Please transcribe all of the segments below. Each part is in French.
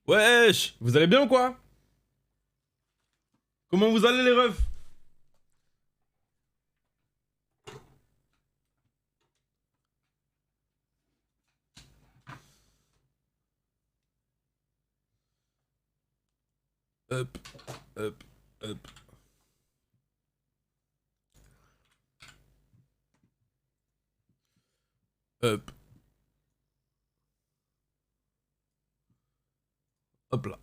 Wesh, vous allez bien ou quoi? Comment vous allez les refs? Hop, hop, hop. Hop. Hop là.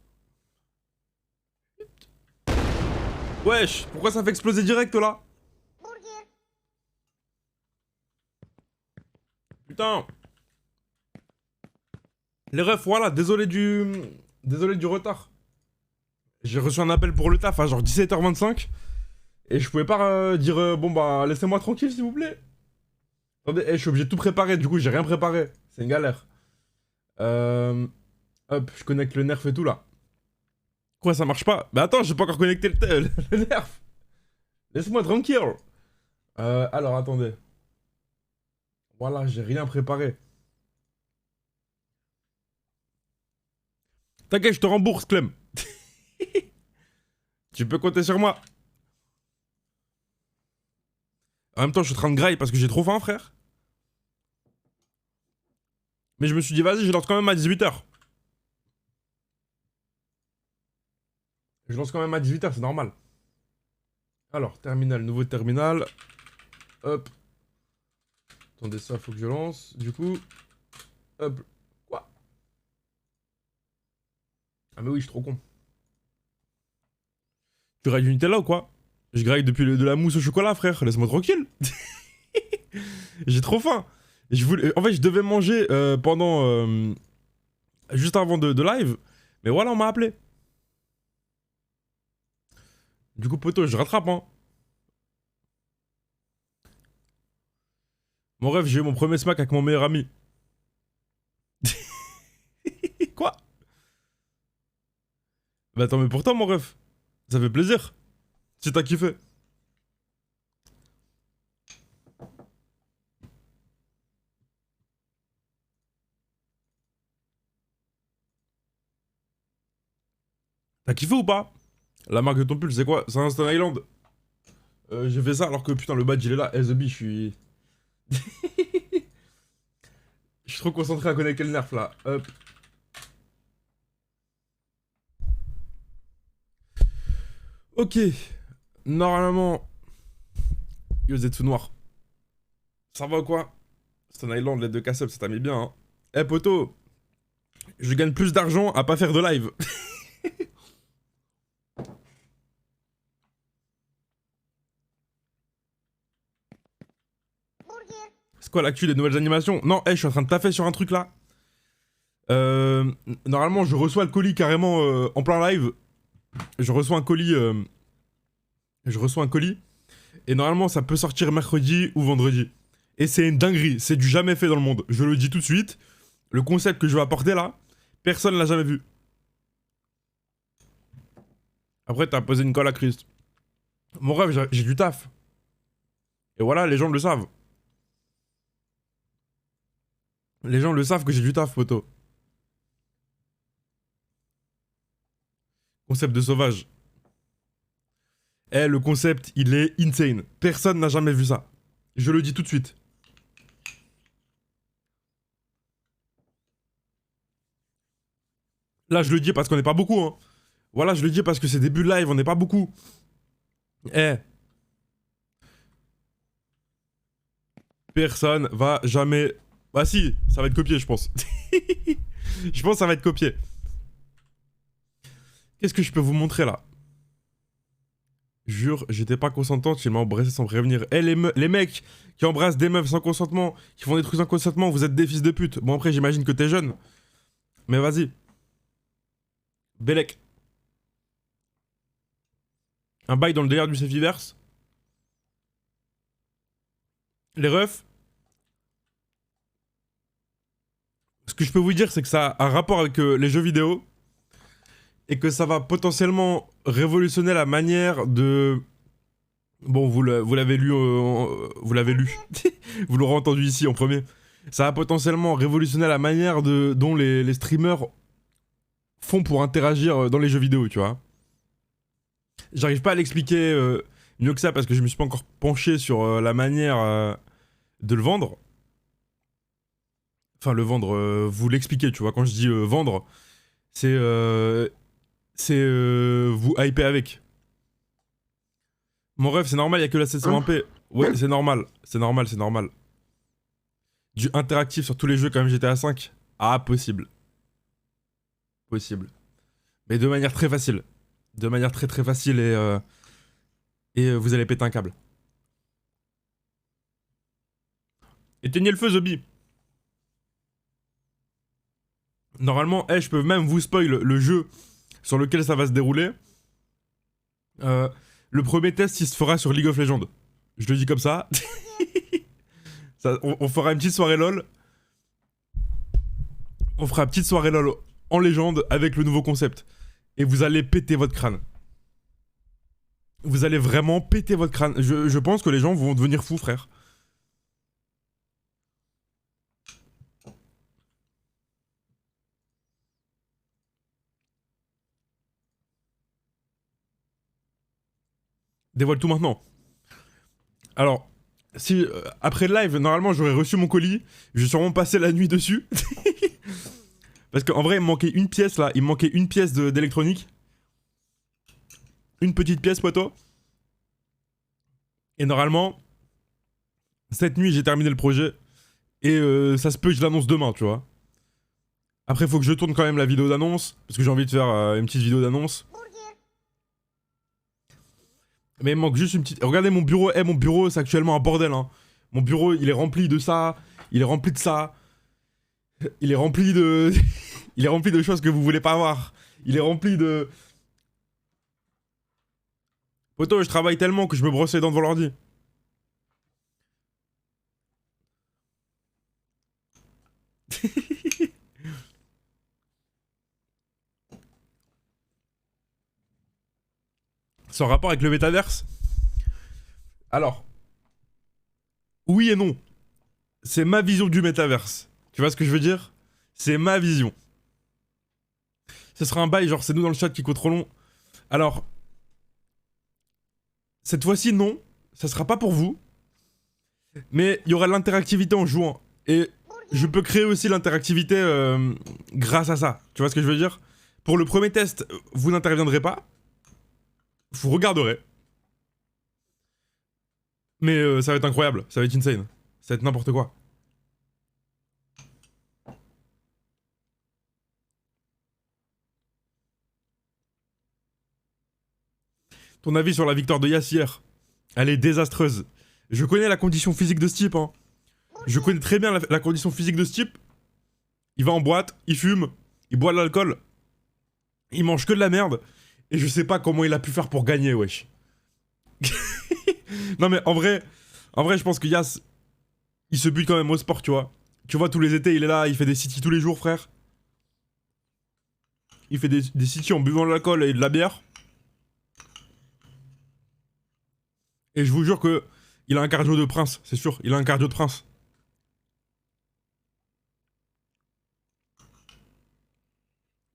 Wesh, pourquoi ça fait exploser direct là? Putain. Les refs, voilà, Désolé du retard. J'ai reçu un appel pour le taf à genre 17h25. Et je pouvais pas dire bon bah laissez-moi tranquille s'il vous plaît. Attendez, je suis obligé de tout préparer, du coup j'ai rien préparé. C'est une galère. Hop, je connecte le nerf et tout là. Quoi, ça marche pas? Bah attends, j'ai pas encore connecté le nerf. Laisse-moi tranquille. Alors attendez. Voilà, j'ai rien préparé. T'inquiète, je te rembourse, Clem. Tu peux compter sur moi. En même temps, je suis en train de grailler parce que j'ai trop faim, frère. Mais je me suis dit, vas-y, je lance quand même à 18h. Je lance quand même à 18h, c'est normal. Alors, terminal, nouveau terminal. Hop. Attendez, ça, faut que je lance. Du coup. Hop. Quoi? Ah, mais oui, je suis trop con. Tu grailles du Nutella ou quoi? Je graille depuis de la mousse au chocolat, frère. Laisse-moi tranquille. J'ai trop faim. En fait, je devais manger pendant. Juste avant de live. Mais voilà, on m'a appelé. Du coup, poto, je rattrape, hein. Mon rêve, j'ai eu mon premier smack avec mon meilleur ami. Quoi? Bah attends, mais pourtant, mon rêve. Ça fait plaisir. Si t'as kiffé. T'as kiffé ou pas? La marque de ton pull, c'est quoi? C'est un Stone Island. J'ai fait ça alors que putain, le badge il est là. The B, je suis. Je suis trop concentré à connecter le nerf là. Hop. Ok. Normalement. Yo, Zetsu noir. Ça va ou quoi? Stone Island, les deux casse-up, ça t'a mis bien, hein. Eh poto, je gagne plus d'argent à pas faire de live. C'est quoi l'actu des nouvelles animations? Non, je suis en train de taffer sur un truc là. Normalement, je reçois le colis carrément en plein live. Je reçois un colis. Et normalement, ça peut sortir mercredi ou vendredi. Et c'est une dinguerie. C'est du jamais fait dans le monde. Je le dis tout de suite. Le concept que je vais apporter là, personne l'a jamais vu. Après, t'as posé une colle à Christ. Mon rêve, j'ai du taf. Et voilà, les gens le savent. Les gens le savent que j'ai du taf, poto. Concept de sauvage. Le concept, il est insane. Personne n'a jamais vu ça. Je le dis tout de suite. Là, je le dis parce qu'on n'est pas beaucoup, hein. Voilà, je le dis parce que c'est début de live, on n'est pas beaucoup. Personne va jamais... Bah si, ça va être copié, je pense. Je pense que ça va être copié. Qu'est-ce que je peux vous montrer, là? Jure, j'étais pas consentante, il m'a embrassé sans prévenir. Les mecs qui embrassent des meufs sans consentement, qui font des trucs sans consentement, vous êtes des fils de pute. Bon, après, j'imagine que t'es jeune. Mais vas-y. Bellec. Un bail dans le délire du Cefiverse. Les refs. Ce que je peux vous dire, c'est que ça a un rapport avec les jeux vidéo. Et que ça va potentiellement révolutionner la manière de... Bon, vous l'avez lu... vous l'avez lu. Vous l'aurez entendu ici en premier. Ça va potentiellement révolutionner la manière dont les streamers font pour interagir dans les jeux vidéo, tu vois. J'arrive pas à l'expliquer mieux que ça parce que je me suis pas encore penché sur la manière de le vendre. Enfin, le vendre, vous l'expliquer, tu vois. Quand je dis vendre, c'est vous hyper avec. Mon rêve, c'est normal, il y a que la 720p. Ouais, c'est normal, c'est normal, c'est normal. Du interactif sur tous les jeux comme GTA 5. Ah, possible. Possible. Mais de manière très facile. De manière très très facile et vous allez péter un câble. Éteignez le feu, Zombie. Normalement, je peux même vous spoil le jeu sur lequel ça va se dérouler. Le premier test, il se fera sur League of Legends. Je le dis comme ça. On fera une petite soirée LOL. On fera une petite soirée LOL en légende avec le nouveau concept. Et vous allez péter votre crâne. Vous allez vraiment péter votre crâne. Je pense que les gens vont devenir fous, frère. Dévoile tout maintenant. Alors, si après le live, normalement j'aurais reçu mon colis, je vais sûrement passer la nuit dessus. Parce qu'en vrai, il me manquait une pièce là, il me manquait une pièce d'électronique. Une petite pièce, poteau. Et normalement, cette nuit j'ai terminé le projet. Et ça se peut que je l'annonce demain, tu vois. Après, faut que je tourne quand même la vidéo d'annonce. Parce que j'ai envie de faire une petite vidéo d'annonce. Mais il manque juste une petite... Regardez mon bureau. Mon bureau, c'est actuellement un bordel, hein. Mon bureau, il est rempli de ça. Il est rempli de ça. Il est rempli de... il est rempli de choses que vous voulez pas voir. Il est rempli de... Poto, je travaille tellement que je me brosse les dents devant l'ordi. Sans rapport avec le métaverse. Alors, oui et non. C'est ma vision du métaverse. Tu vois ce que je veux dire? C'est ma vision. Ce sera un bail, genre c'est nous dans le chat qui coûte trop long. Alors, cette fois-ci, non. Ça sera pas pour vous. Mais il y aura l'interactivité en jouant. Et je peux créer aussi l'interactivité grâce à ça. Tu vois ce que je veux dire? Pour le premier test, vous n'interviendrez pas. Vous regarderez. Mais ça va être incroyable. Ça va être insane. Ça va être n'importe quoi. Ton avis sur la victoire de Yass hier? Elle est désastreuse. Je connais la condition physique de ce type, hein. Je connais très bien la condition physique de ce type. Il va en boîte, il fume, il boit de l'alcool, il mange que de la merde. Et je sais pas comment il a pu faire pour gagner, wesh. Non mais en vrai, je pense que Yass, il se bute quand même au sport, tu vois. Tu vois, tous les étés, il est là, il fait des cities tous les jours, frère. Il fait des cities en buvant de l'alcool et de la bière. Et je vous jure que il a un cardio de prince, c'est sûr. Il a un cardio de prince.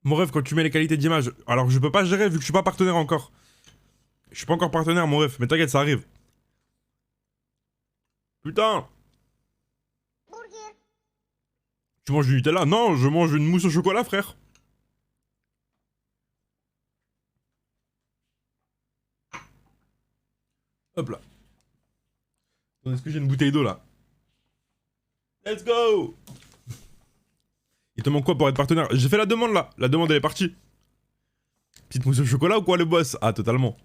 Mon rêve, quand tu mets les qualités d'image. Alors, je peux pas gérer vu que je suis pas partenaire encore. Je suis pas encore partenaire, mon rêve. Mais t'inquiète, ça arrive. Putain! Tu manges du Nutella? Non, je mange une mousse au chocolat, frère. Hop là. Est-ce que j'ai une bouteille d'eau là? Let's go! Il te manque quoi pour être partenaire? J'ai fait la demande là. La demande elle est partie. Petite mousse au chocolat ou quoi le boss? Ah, totalement.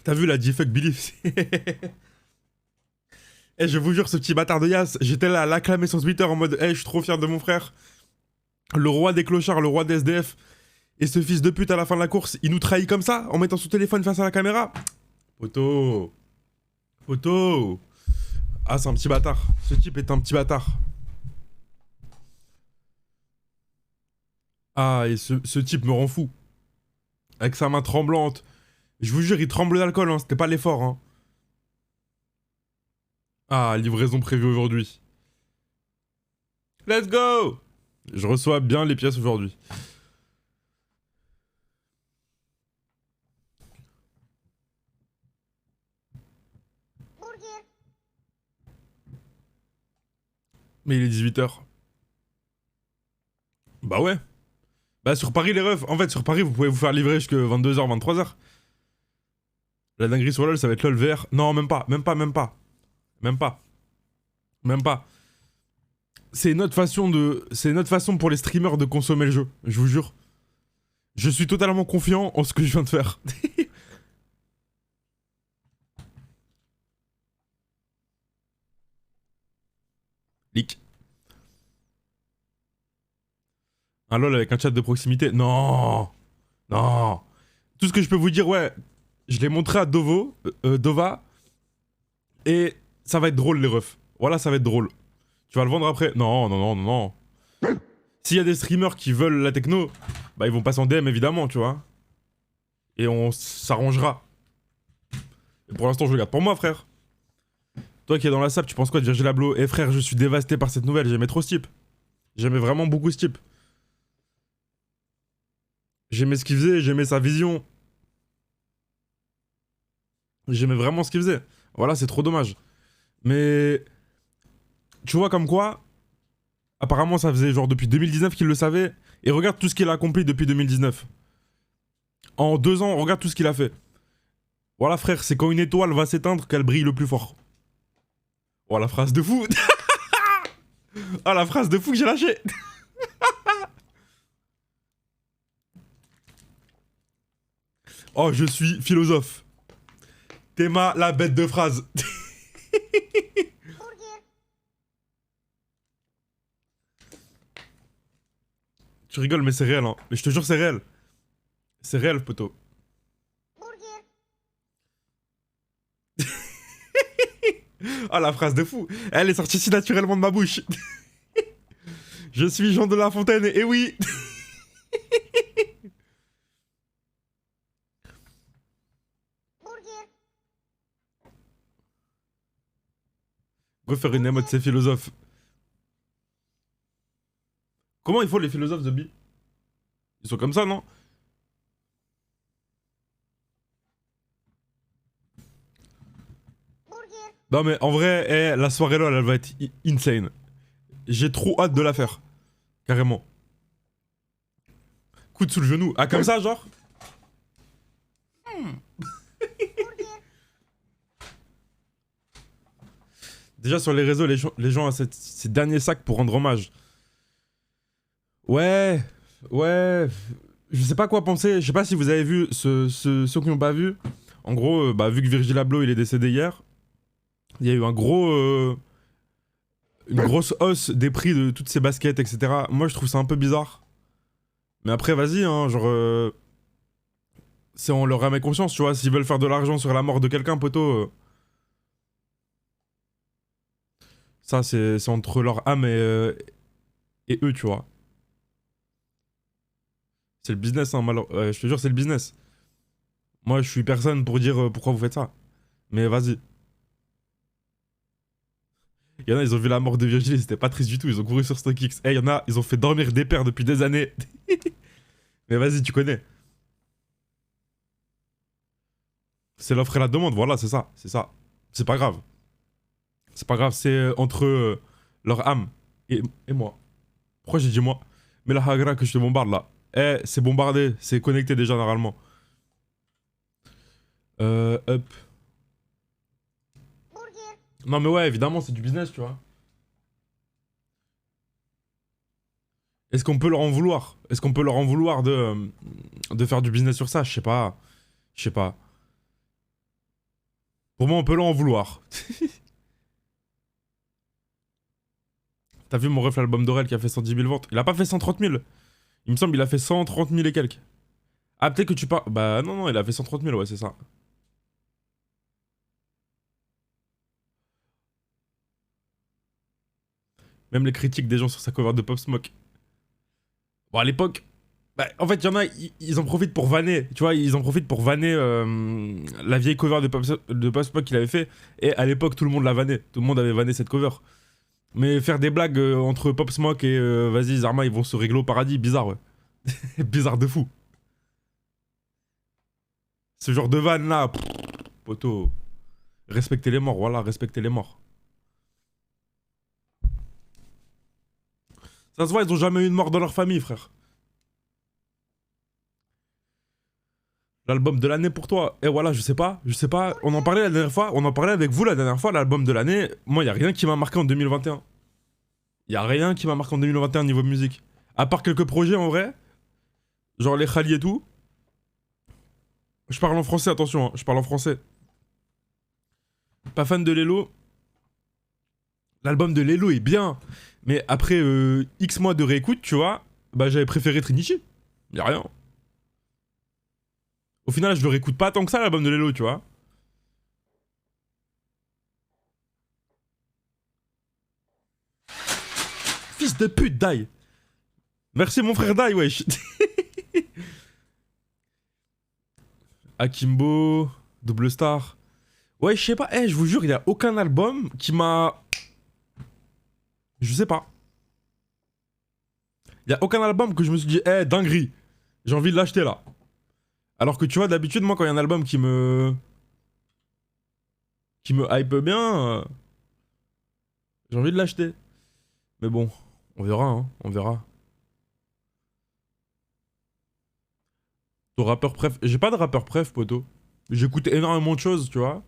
T'as vu la G-Fuck Belief? Eh, je vous jure, ce petit bâtard de Yass, j'étais là à l'acclamer sur Twitter en mode je suis trop fier de mon frère. Le roi des clochards, le roi des SDF. Et ce fils de pute à la fin de la course, il nous trahit comme ça, en mettant son téléphone face à la caméra. Poto. Poto. Ah, c'est un petit bâtard. Ce type est un petit bâtard. Ah, et ce type me rend fou. Avec sa main tremblante. Je vous jure, il tremble d'alcool, hein. C'était pas l'effort, hein. Ah, livraison prévue aujourd'hui. Let's go! Je reçois bien les pièces aujourd'hui. Mais il est 18h. Bah ouais. Bah sur Paris les refs, en fait sur Paris vous pouvez vous faire livrer jusqu'à 22h, 23h. La dinguerie sur LoL ça va être LoL VR. Non même pas, même pas, même pas. Même pas. Même pas. C'est une autre façon de... C'est une autre façon pour les streamers de consommer le jeu, je vous jure. Je suis totalement confiant en ce que je viens de faire. Leak. Un LoL avec un chat de proximité. Non. Non. Tout ce que je peux vous dire, ouais, je l'ai montré à Dova, et ça va être drôle les refs. Voilà, ça va être drôle. Tu vas le vendre après? Non, non, non, non, non. S'il y a des streamers qui veulent la techno, bah ils vont passer en DM évidemment, tu vois. Et on s'arrangera. Et pour l'instant, je le garde pour moi, frère. Toi qui es dans la SAP, tu penses quoi de Virgil Abloh? Eh frère, je suis dévasté par cette nouvelle, j'aimais trop ce type. J'aimais vraiment beaucoup ce type. J'aimais ce qu'il faisait, j'aimais sa vision. J'aimais vraiment ce qu'il faisait. Voilà, c'est trop dommage. Mais... Tu vois comme quoi, apparemment ça faisait genre depuis 2019 qu'il le savait. Et regarde tout ce qu'il a accompli depuis 2019. En 2 ans, regarde tout ce qu'il a fait. Voilà frère, c'est quand une étoile va s'éteindre qu'elle brille le plus fort. Oh la phrase de fou. Ah la phrase de fou que j'ai lâchée. Oh je suis philosophe. Théma la bête de phrase. Tu rigoles mais c'est réel hein. Mais je te jure c'est réel. C'est réel poteau. Ah la phrase de fou. Elle est sortie si naturellement de ma bouche. Je suis Jean de La Fontaine et oui. Refaire une émote c'est philosophe. Comment il faut les philosophes The Bee? Ils sont comme ça non? Non mais en vrai, la soirée LOL elle va être insane. J'ai trop hâte de la faire. Carrément. Coude sous le genou. Ah comme ça genre? Déjà sur les réseaux, les gens ont ces derniers sacs pour rendre hommage. Ouais, ouais. Je sais pas quoi penser. Je sais pas si vous avez vu ceux qui n'ont pas vu. En gros, bah, vu que Virgil Abloh il est décédé hier, il y a eu une grosse hausse des prix de toutes ces baskets, etc. Moi je trouve ça un peu bizarre. Mais après vas-y, hein, genre... c'est on leur remet conscience, tu vois. S'ils veulent faire de l'argent sur la mort de quelqu'un, poteau... ça c'est entre leur âme et eux, tu vois. C'est le business, hein, je te jure, c'est le business. Moi, je suis personne pour dire pourquoi vous faites ça. Mais vas-y. Il y en a, ils ont vu la mort de Virgile, ils étaient pas tristes du tout, ils ont couru sur StockX. Eh, il y en a, ils ont fait dormir des pères depuis des années. Mais vas-y, tu connais. C'est l'offre et la demande, voilà, c'est ça, c'est ça. C'est pas grave. C'est pas grave, c'est entre leur âme et moi. Pourquoi j'ai dit moi? Mais la hagra que je te bombarde là. Eh, c'est bombardé, c'est connecté déjà normalement. Up. Non mais ouais, évidemment, c'est du business, tu vois. Est-ce qu'on peut leur en vouloir? Est-ce qu'on peut leur en vouloir de faire du business sur ça? Je sais pas. Je sais pas. Pour moi, on peut leur en vouloir. T'as vu mon ref l'album d'Aurel qui a fait 110 000 ventes? Il a pas fait 130 000. Il me semble il a fait 130 000 et quelques. Ah, peut-être que tu parles... Bah non, non, il a fait 130 000, ouais, c'est ça. Même les critiques des gens sur sa cover de Pop Smoke. Bon, à l'époque... Bah, en fait, il y en a, ils en profitent pour vanner, tu vois, ils en profitent pour vanner la vieille cover de Pop Smoke qu'il avait fait. Et à l'époque, tout le monde l'a vanné, tout le monde avait vanné cette cover. Mais faire des blagues entre Pop Smoke et vas-y, Zarma, ils vont se régler au paradis, bizarre, ouais. Bizarre de fou. Ce genre de vanne là, poto. Respectez les morts, voilà, respectez les morts. Ça se voit, ils ont jamais eu de mort dans leur famille, frère. L'album de l'année pour toi. Et voilà, je sais pas. On en parlait la dernière fois, on en parlait avec vous la dernière fois, l'album de l'année. Moi, y a rien qui m'a marqué en 2021. Y a rien qui m'a marqué en 2021 niveau musique. À part quelques projets en vrai. Genre les Khali et tout. Je parle en français, attention, hein, je parle en français. Pas fan de Lelo. L'album de Lelo est bien. Mais après X mois de réécoute, tu vois, bah j'avais préféré Trinity. Y'a rien. Au final, je le réécoute pas tant que ça, l'album de Lelo, tu vois. Fils de pute, Dai. Merci mon frère Dai, wesh. Akimbo, Double Star. Ouais, je sais pas, je vous jure, il y a aucun album qui m'a... Je sais pas. Il y a aucun album que je me suis dit, dinguerie. J'ai envie de l'acheter là. Alors que tu vois, d'habitude, moi, quand il y a un album qui me hype bien, j'ai envie de l'acheter. Mais bon, on verra, hein, on verra. Ton rappeur préf... J'ai pas de rappeur préf, poto. J'écoute énormément de choses, tu vois.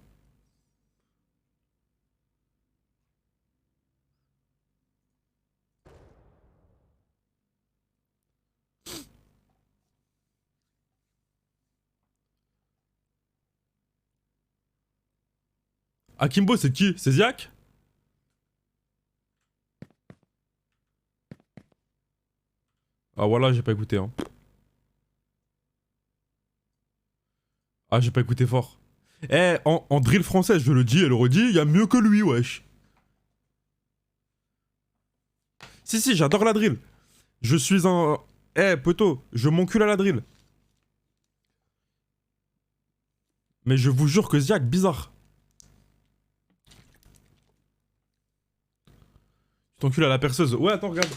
Akimbo, c'est qui? C'est Ziak? Ah voilà, j'ai pas écouté, hein. Ah, j'ai pas écouté fort. En drill français, je le dis et le redis, y a mieux que lui, wesh. Si, j'adore la drill. Je suis un... poto, je m'encule à la drill. Mais je vous jure que Ziak, bizarre. Tu t'encules à la perceuse. Ouais, attends, regarde.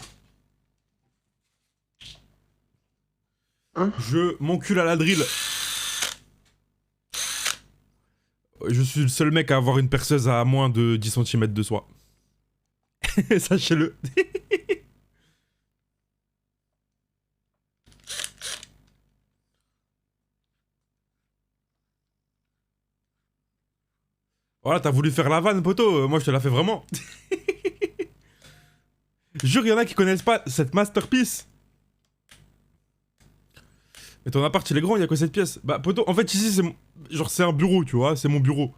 Hein? Je m'encule à la drill. Je suis le seul mec à avoir une perceuse à moins de 10 cm de soi. Sachez-le. Voilà, t'as voulu faire la vanne, poto. Moi, je te la fais vraiment. Jure, y en a qui connaissent pas cette masterpiece. Mais ton appart, il est grand, y a que cette pièce. Bah, poto, en fait, ici, c'est genre, c'est un bureau, tu vois. C'est mon bureau.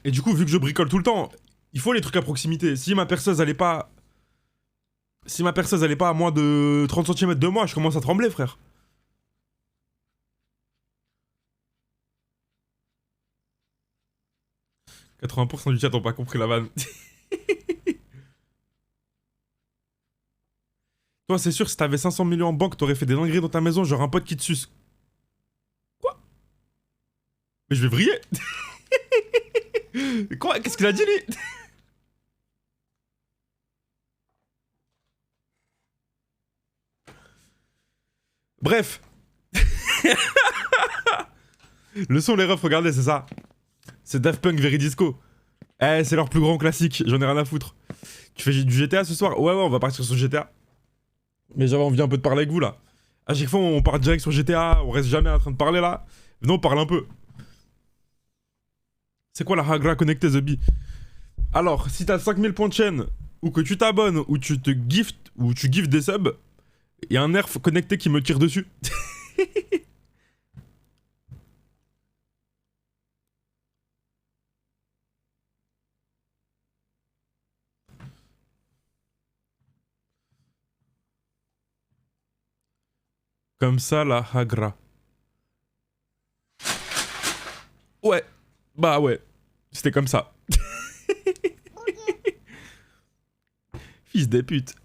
Et du coup, vu que je bricole tout le temps, il faut les trucs à proximité. Si ma perceuse, elle est pas... Si ma perceuse, elle est pas à moins de 30 cm de moi, je commence à trembler, frère. « 80% du chat ont pas compris la vanne. » Toi, c'est sûr, si t'avais 500 millions en banque, t'aurais fait des dingueries dans ta maison, genre un pote qui te suce. Quoi? Mais je vais vriller. Quoi? Qu'est-ce qu'il a dit, lui? Bref. Le son, les refs, regardez, c'est ça. C'est Daft Punk Veridisco. C'est leur plus grand classique, j'en ai rien à foutre. Tu fais du GTA ce soir? Ouais, on va partir sur GTA. Mais j'avais envie un peu de parler avec vous, là. À chaque fois, on part direct sur GTA, on reste jamais en train de parler, là. Venez, on parle un peu. C'est quoi la Hagra connectée, The Bee? Alors, si t'as 5000 points de chaîne, ou que tu t'abonnes, ou tu te giftes, ou tu giftes des subs, y a un nerf connecté qui me tire dessus. Comme ça, la Hagra. Ouais. Bah ouais. C'était comme ça. Fils de pute.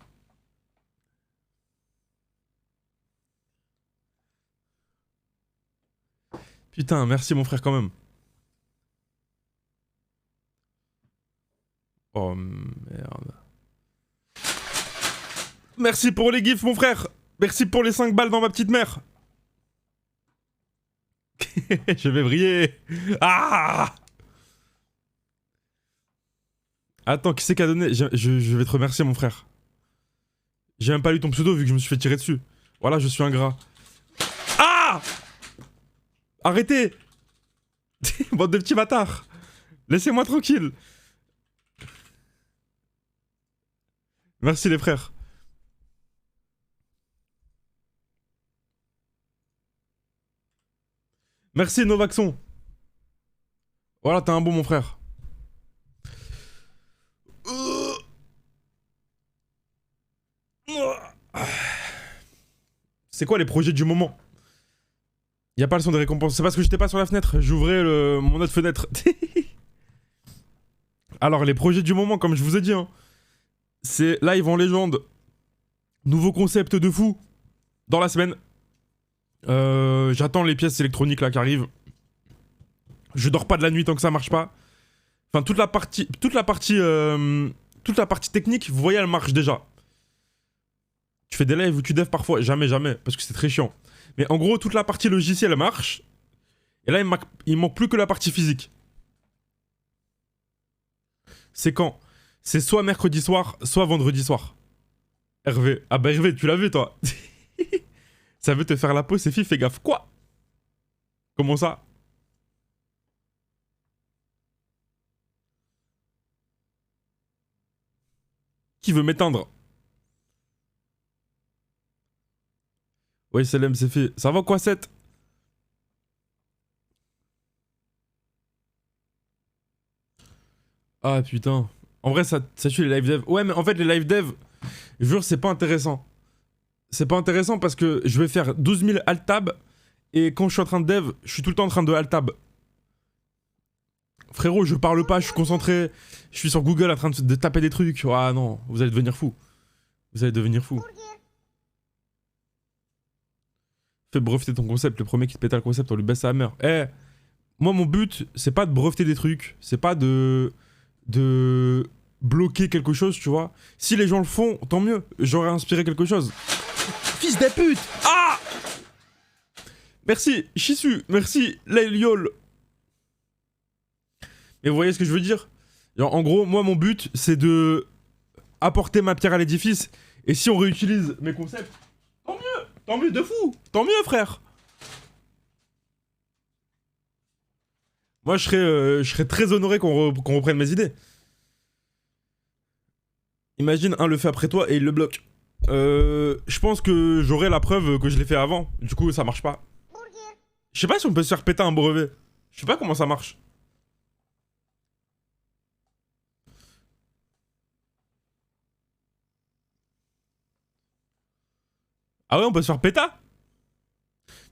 Putain, merci mon frère quand même. Oh merde. Merci pour les gifs mon frère. Merci pour les 5 balles dans ma petite mère. Je vais briller. Ah! Attends, qui c'est qui a donné? Je vais te remercier mon frère. J'ai même pas lu ton pseudo vu que je me suis fait tirer dessus. Voilà, je suis ingrat. Ah! Arrêtez! Bande de petits bâtards! Laissez-moi tranquille! Merci les frères. Merci Novaxon. Voilà, t'es un bon mon frère. C'est quoi les projets du moment? Y a pas le son des récompenses. C'est parce que j'étais pas sur la fenêtre. J'ouvrais mon autre fenêtre. Alors les projets du moment, comme je vous ai dit, hein, c'est live en légende. Nouveau concept de fou. Dans la semaine. J'attends les pièces électroniques là qui arrivent. Je dors pas de la nuit tant que ça marche pas. Enfin toute la partie technique, vous voyez, elle marche déjà. Tu fais des lives où tu devs parfois, jamais, parce que c'est très chiant. Mais en gros, toute la partie logicielle marche. Et là, il manque plus que la partie physique. C'est quand? C'est soit mercredi soir, soit vendredi soir. Hervé. Ah bah Hervé, tu l'as vu toi. Ça veut te faire la peau, c'est fille, fais gaffe. Quoi? Comment ça? Qui veut m'éteindre? Oui, c'est l'MCF. Ça va quoi, 7? Ah putain. En vrai, ça tue les live dev. Ouais, mais en fait, les live dev, je jure, c'est pas intéressant. C'est pas intéressant parce que je vais faire 12 000 alt-tab et quand je suis en train de dev, je suis tout le temps en train de alt-tab. Frérot, je parle pas, je suis concentré. Je suis sur Google en train de taper des trucs. Ah non, vous allez devenir fou. Vous allez devenir fou. Fais breveter ton concept. Le premier qui te péta le concept, on lui baisse sa mère. Eh, moi, mon but, c'est pas de breveter des trucs. C'est pas de bloquer quelque chose, tu vois. Si les gens le font, tant mieux. J'aurais inspiré quelque chose. Fils de pute! Ah! Merci, Shisu. Merci, Lailiol. Mais vous voyez ce que je veux dire? Genre, en gros, moi, mon but, c'est de apporter ma pierre à l'édifice. Et si on réutilise mes concepts, tant mieux! Tant mieux de fou! Tant mieux, frère! Moi, je serais très honoré qu'on reprenne mes idées. Imagine, un le fait après toi et il le bloque. Je pense que j'aurai la preuve que je l'ai fait avant. Du coup, ça marche pas. Je sais pas si on peut se faire péter un brevet. Je sais pas comment ça marche. Ah ouais, on peut se faire péter?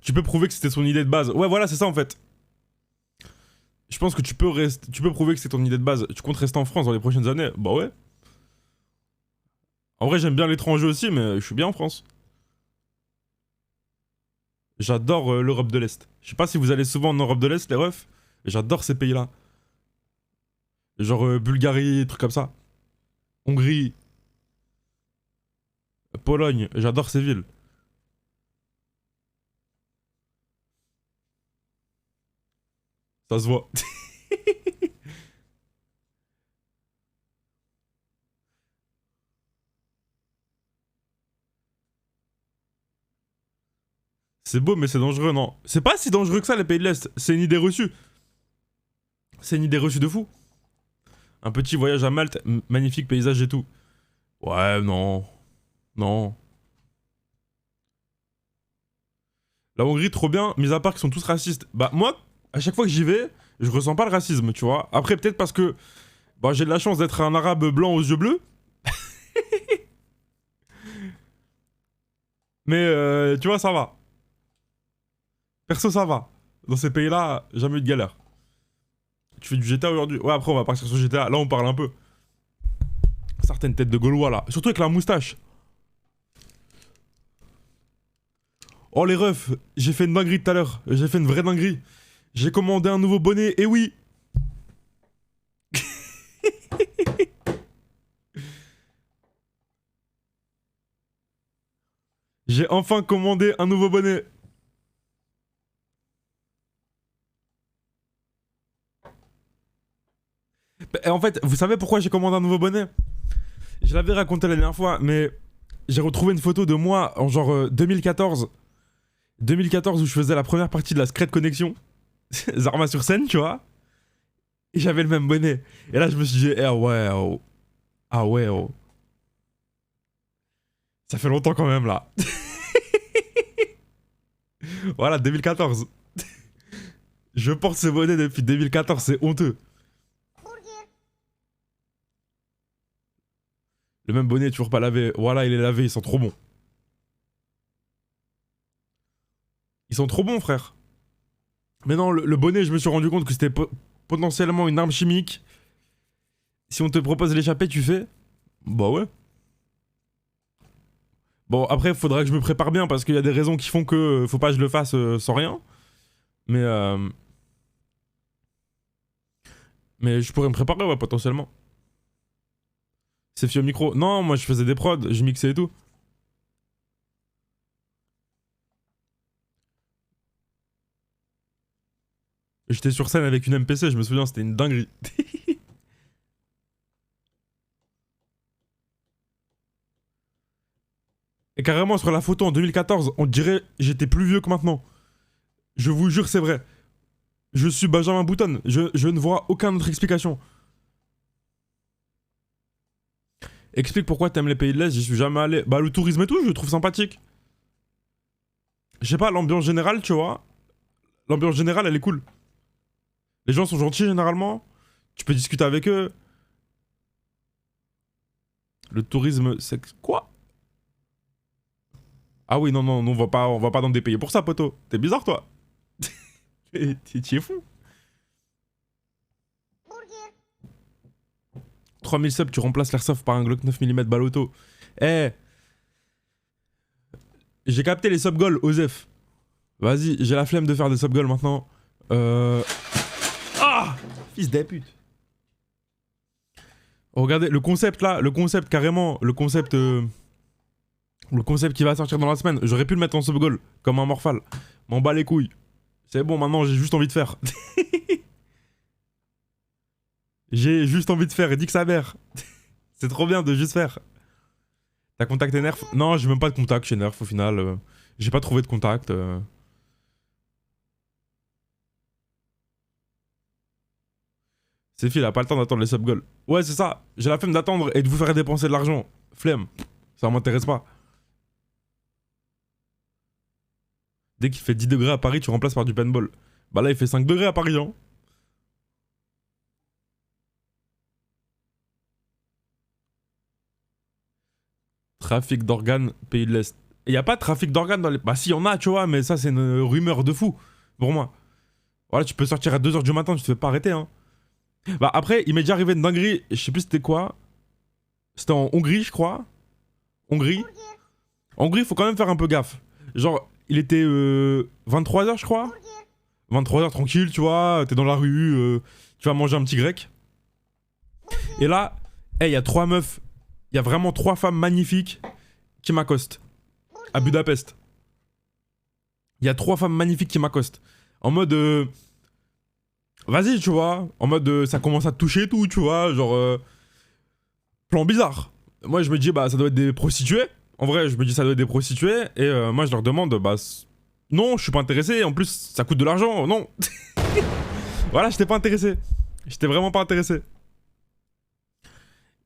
Tu peux prouver que c'était son idée de base. Ouais, voilà, c'est ça en fait. Je pense que tu peux prouver que c'est ton idée de base. Tu comptes rester en France dans les prochaines années? Bah ouais. En vrai, j'aime bien l'étranger aussi, mais je suis bien en France. J'adore l'Europe de l'Est. Je sais pas si vous allez souvent en Europe de l'Est, les refs. J'adore ces pays-là. Genre Bulgarie, trucs comme ça. Hongrie. Pologne. J'adore ces villes. Ça se voit. C'est beau, mais c'est dangereux, non. C'est pas si dangereux que ça, les pays de l'Est. C'est une idée reçue. C'est une idée reçue de fou. Un petit voyage à Malte, magnifique paysage et tout. Ouais, non. Non. La Hongrie, trop bien, mis à part qu'ils sont tous racistes. Bah, moi, à chaque fois que j'y vais, je ressens pas le racisme, tu vois. Après, peut-être parce que bah, j'ai de la chance d'être un arabe blanc aux yeux bleus. Mais tu vois, ça va. Perso, ça va. Dans ces pays-là, jamais eu de galère. Tu fais du GTA aujourd'hui? Ouais, après, on va partir sur GTA. Là, on parle un peu. Certaines têtes de Gaulois, là. Surtout avec la moustache. Oh, les refs. J'ai fait une dinguerie tout à l'heure. J'ai fait une vraie dinguerie. J'ai commandé un nouveau bonnet, et oui. J'ai enfin commandé un nouveau bonnet. Et en fait, vous savez pourquoi j'ai commandé un nouveau bonnet? Je l'avais raconté la dernière fois, mais j'ai retrouvé une photo de moi en genre 2014. 2014 où je faisais la première partie de la Secret Connection. Zarma sur scène, tu vois. Et j'avais le même bonnet. Et là, je me suis dit, ah ouais, oh. Ah ouais, oh. Ça fait longtemps quand même, là. Voilà, 2014. Je porte ce bonnet depuis 2014, c'est honteux. Le même bonnet, toujours pas lavé. Voilà, il est lavé, ils sont trop bons. Ils sont trop bons, frère. Mais non, le bonnet, je me suis rendu compte que c'était potentiellement une arme chimique. Si on te propose l'échapper, tu fais? Bah ouais. Bon, après, il faudra que je me prépare bien parce qu'il y a des raisons qui font que faut pas que je le fasse sans rien. Mais je pourrais me préparer, ouais, potentiellement. C'est fié au micro. Non, moi je faisais des prods, je mixais et tout. J'étais sur scène avec une MPC, je me souviens, c'était une dinguerie. Et carrément, sur la photo en 2014, on dirait j'étais plus vieux que maintenant. Je vous jure, c'est vrai. Je suis Benjamin Button. Je ne vois aucune autre explication. Explique pourquoi t'aimes les pays de l'Est, j'y suis jamais allé. Bah, le tourisme et tout, je le trouve sympathique. Je sais pas, l'ambiance générale, tu vois. L'ambiance générale, elle est cool. Les gens sont gentils généralement. Tu peux discuter avec eux. Le tourisme, c'est quoi? Ah oui, non, non, on va pas dans des pays pour ça, poteau. T'es bizarre, toi. T'y es fou. 3000 subs, tu remplaces l'airsoft par un Glock 9 mm balle auto. Eh. J'ai capté les sub goals, Osef. Vas-y, j'ai la flemme de faire des sub goals maintenant. Ah, fils de pute. Oh, regardez, le concept là, le concept carrément, le concept qui va sortir dans la semaine, j'aurais pu le mettre en sub goal, comme un morphal. M'en bats les couilles. C'est bon, maintenant j'ai juste envie de faire. J'ai juste envie de faire, et dis que sa mère. C'est trop bien de juste faire. T'as contacté Nerf? Non, j'ai même pas de contact chez Nerf au final. J'ai pas trouvé de contact. C'est fil, il a pas le temps d'attendre les sub goals. Ouais, c'est ça. J'ai la flemme d'attendre et de vous faire dépenser de l'argent. Flemme. Ça m'intéresse pas. Dès qu'il fait 10 degrés à Paris, tu remplaces par du paintball. Bah là, il fait 5 degrés à Paris, hein. Trafic d'organes, pays de l'Est. Et y a pas de trafic d'organes dans les... Bah si, y en a, tu vois, mais ça, c'est une rumeur de fou. Pour moi. Voilà, tu peux sortir à 2h du matin, tu te fais pas arrêter, hein. Bah après, il m'est déjà arrivé une dinguerie, je sais plus c'était quoi. C'était en Hongrie, je crois. Hongrie. Hongrie, faut quand même faire un peu gaffe. Genre, il était 23h, je crois. 23h, tranquille, tu vois, t'es dans la rue, tu vas manger un petit grec. Et là, il y a 3 meufs, il y a vraiment 3 femmes magnifiques qui m'accostent. À Budapest. Il y a 3 femmes magnifiques qui m'accostent. En mode... vas-y, tu vois. En mode, ça commence à te toucher et tout, tu vois. Genre... plan bizarre. Moi, je me dis, bah, ça doit être des prostituées. En vrai, je me dis, ça doit être des prostituées. Et moi, je leur demande, bah... non, je suis pas intéressé. En plus, ça coûte de l'argent. Non. Voilà, j'étais pas intéressé. J'étais vraiment pas intéressé.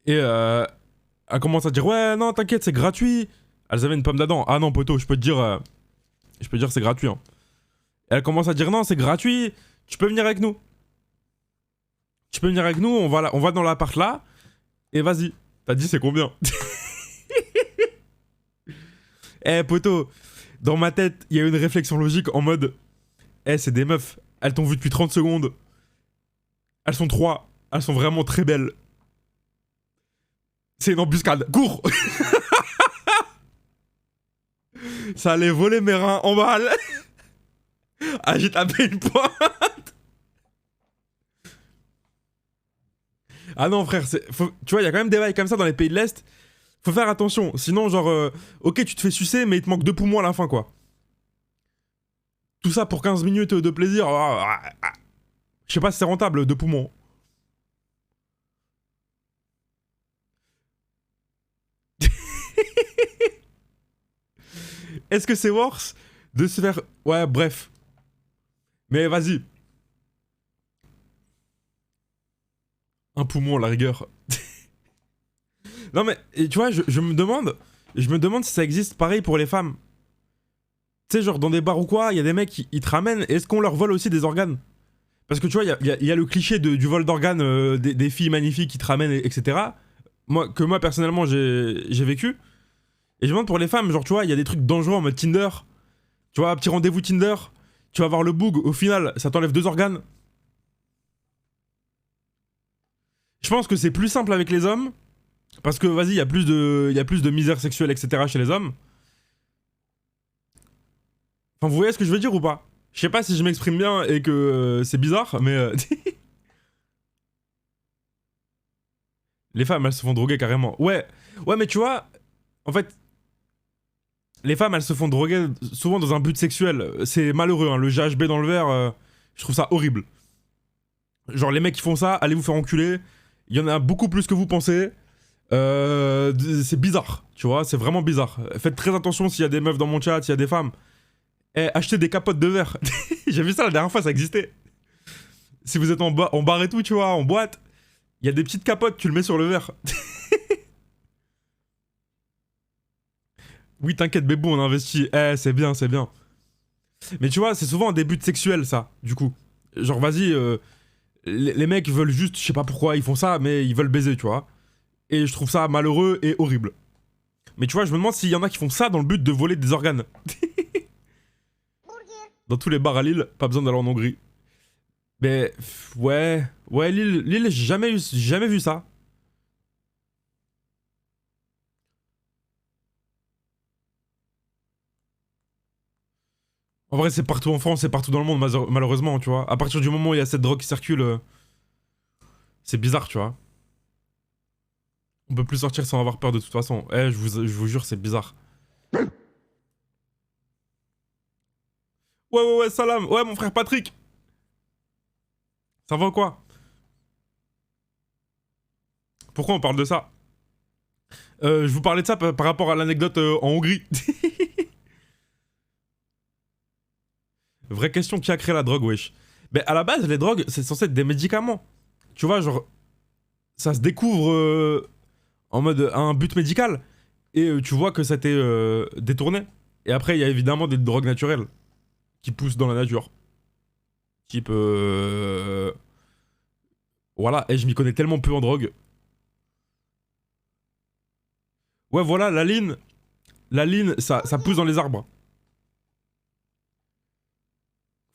Et elle commence à dire, ouais, non, t'inquiète, c'est gratuit. Elles avaient une pomme d'Adam. Ah non, poteau, je peux te dire... c'est gratuit, hein. Et elle commence à dire, non, c'est gratuit. Tu peux venir avec nous. Tu peux venir avec nous, on va dans l'appart là. Et vas-y. T'as dit c'est combien? Eh poto, dans ma tête, il y a une réflexion logique en mode... c'est des meufs, elles t'ont vu depuis 30 secondes. Elles sont 3, elles sont vraiment très belles. C'est une embuscade, cours. Ça allait voler mes reins en balle. Ah, j'ai tapé une pointe. Ah non, frère, tu vois, il y a quand même des bails comme ça dans les pays de l'Est. Faut faire attention. Sinon, genre, ok, tu te fais sucer, mais il te manque 2 poumons à la fin, quoi. Tout ça pour 15 minutes de plaisir. Je sais pas si c'est rentable, 2 poumons. Est-ce que c'est worse de se faire... Ouais, bref. Mais vas-y. Un poumon, à la rigueur. Non mais, et tu vois, je me demande... Je me demande si ça existe pareil pour les femmes. Tu sais, genre dans des bars ou quoi, il y a des mecs qui ils te ramènent. Est-ce qu'on leur vole aussi des organes? Parce que tu vois, il y a le cliché du vol d'organes des filles magnifiques qui te ramènent, etc. Moi, personnellement, j'ai vécu. Et je me demande pour les femmes, genre, tu vois, il y a des trucs dangereux en mode Tinder. Tu vois, un petit rendez-vous Tinder. Tu vas voir le boug, au final, ça t'enlève 2 organes. Je pense que c'est plus simple avec les hommes. Parce que, vas-y, il y a plus de misère sexuelle, etc. chez les hommes. Enfin, vous voyez ce que je veux dire ou pas? Je sais pas si je m'exprime bien et que c'est bizarre, mais... les femmes, elles se font droguer carrément. Ouais, mais tu vois, en fait, les femmes, elles se font droguer souvent dans un but sexuel. C'est malheureux, hein. Le GHB dans le verre, je trouve ça horrible. Genre, les mecs qui font ça, allez vous faire enculer. Il y en a beaucoup plus que vous pensez. C'est bizarre, tu vois, c'est vraiment bizarre. Faites très attention s'il y a des meufs dans mon chat, s'il y a des femmes. Achetez des capotes de verre. J'ai vu ça la dernière fois, ça existait. Si vous êtes en bar et tout, tu vois, en boîte, il y a des petites capotes, tu le mets sur le verre. Oui, t'inquiète, bébou, on investit. C'est bien, c'est bien. Mais tu vois, c'est souvent des buts sexuels, ça, du coup. Genre, vas-y, les mecs veulent juste, je sais pas pourquoi ils font ça, mais ils veulent baiser, tu vois. Et je trouve ça malheureux et horrible. Mais tu vois, je me demande s'il y en a qui font ça dans le but de voler des organes. Dans tous les bars à Lille, pas besoin d'aller en Hongrie. Mais, ouais, Lille, j'ai jamais vu ça. En vrai, c'est partout en France, c'est partout dans le monde, malheureusement, tu vois. À partir du moment où il y a cette drogue qui circule, c'est bizarre, tu vois. On peut plus sortir sans avoir peur de toute façon. Je vous jure, c'est bizarre. Ouais, salam. Ouais, mon frère Patrick. Ça va ou quoi? Pourquoi on parle de ça? Je vous parlais de ça par rapport à l'anecdote en Hongrie. Vraie question, qui a créé la drogue, wesh? Mais à la base, les drogues, c'est censé être des médicaments. Tu vois, genre, ça se découvre en mode un but médical. Et tu vois que ça a été détourné. Et après, il y a évidemment des drogues naturelles qui poussent dans la nature. Type... Voilà, et je m'y connais tellement peu en drogue. Ouais, voilà, la ligne, ça pousse dans les arbres.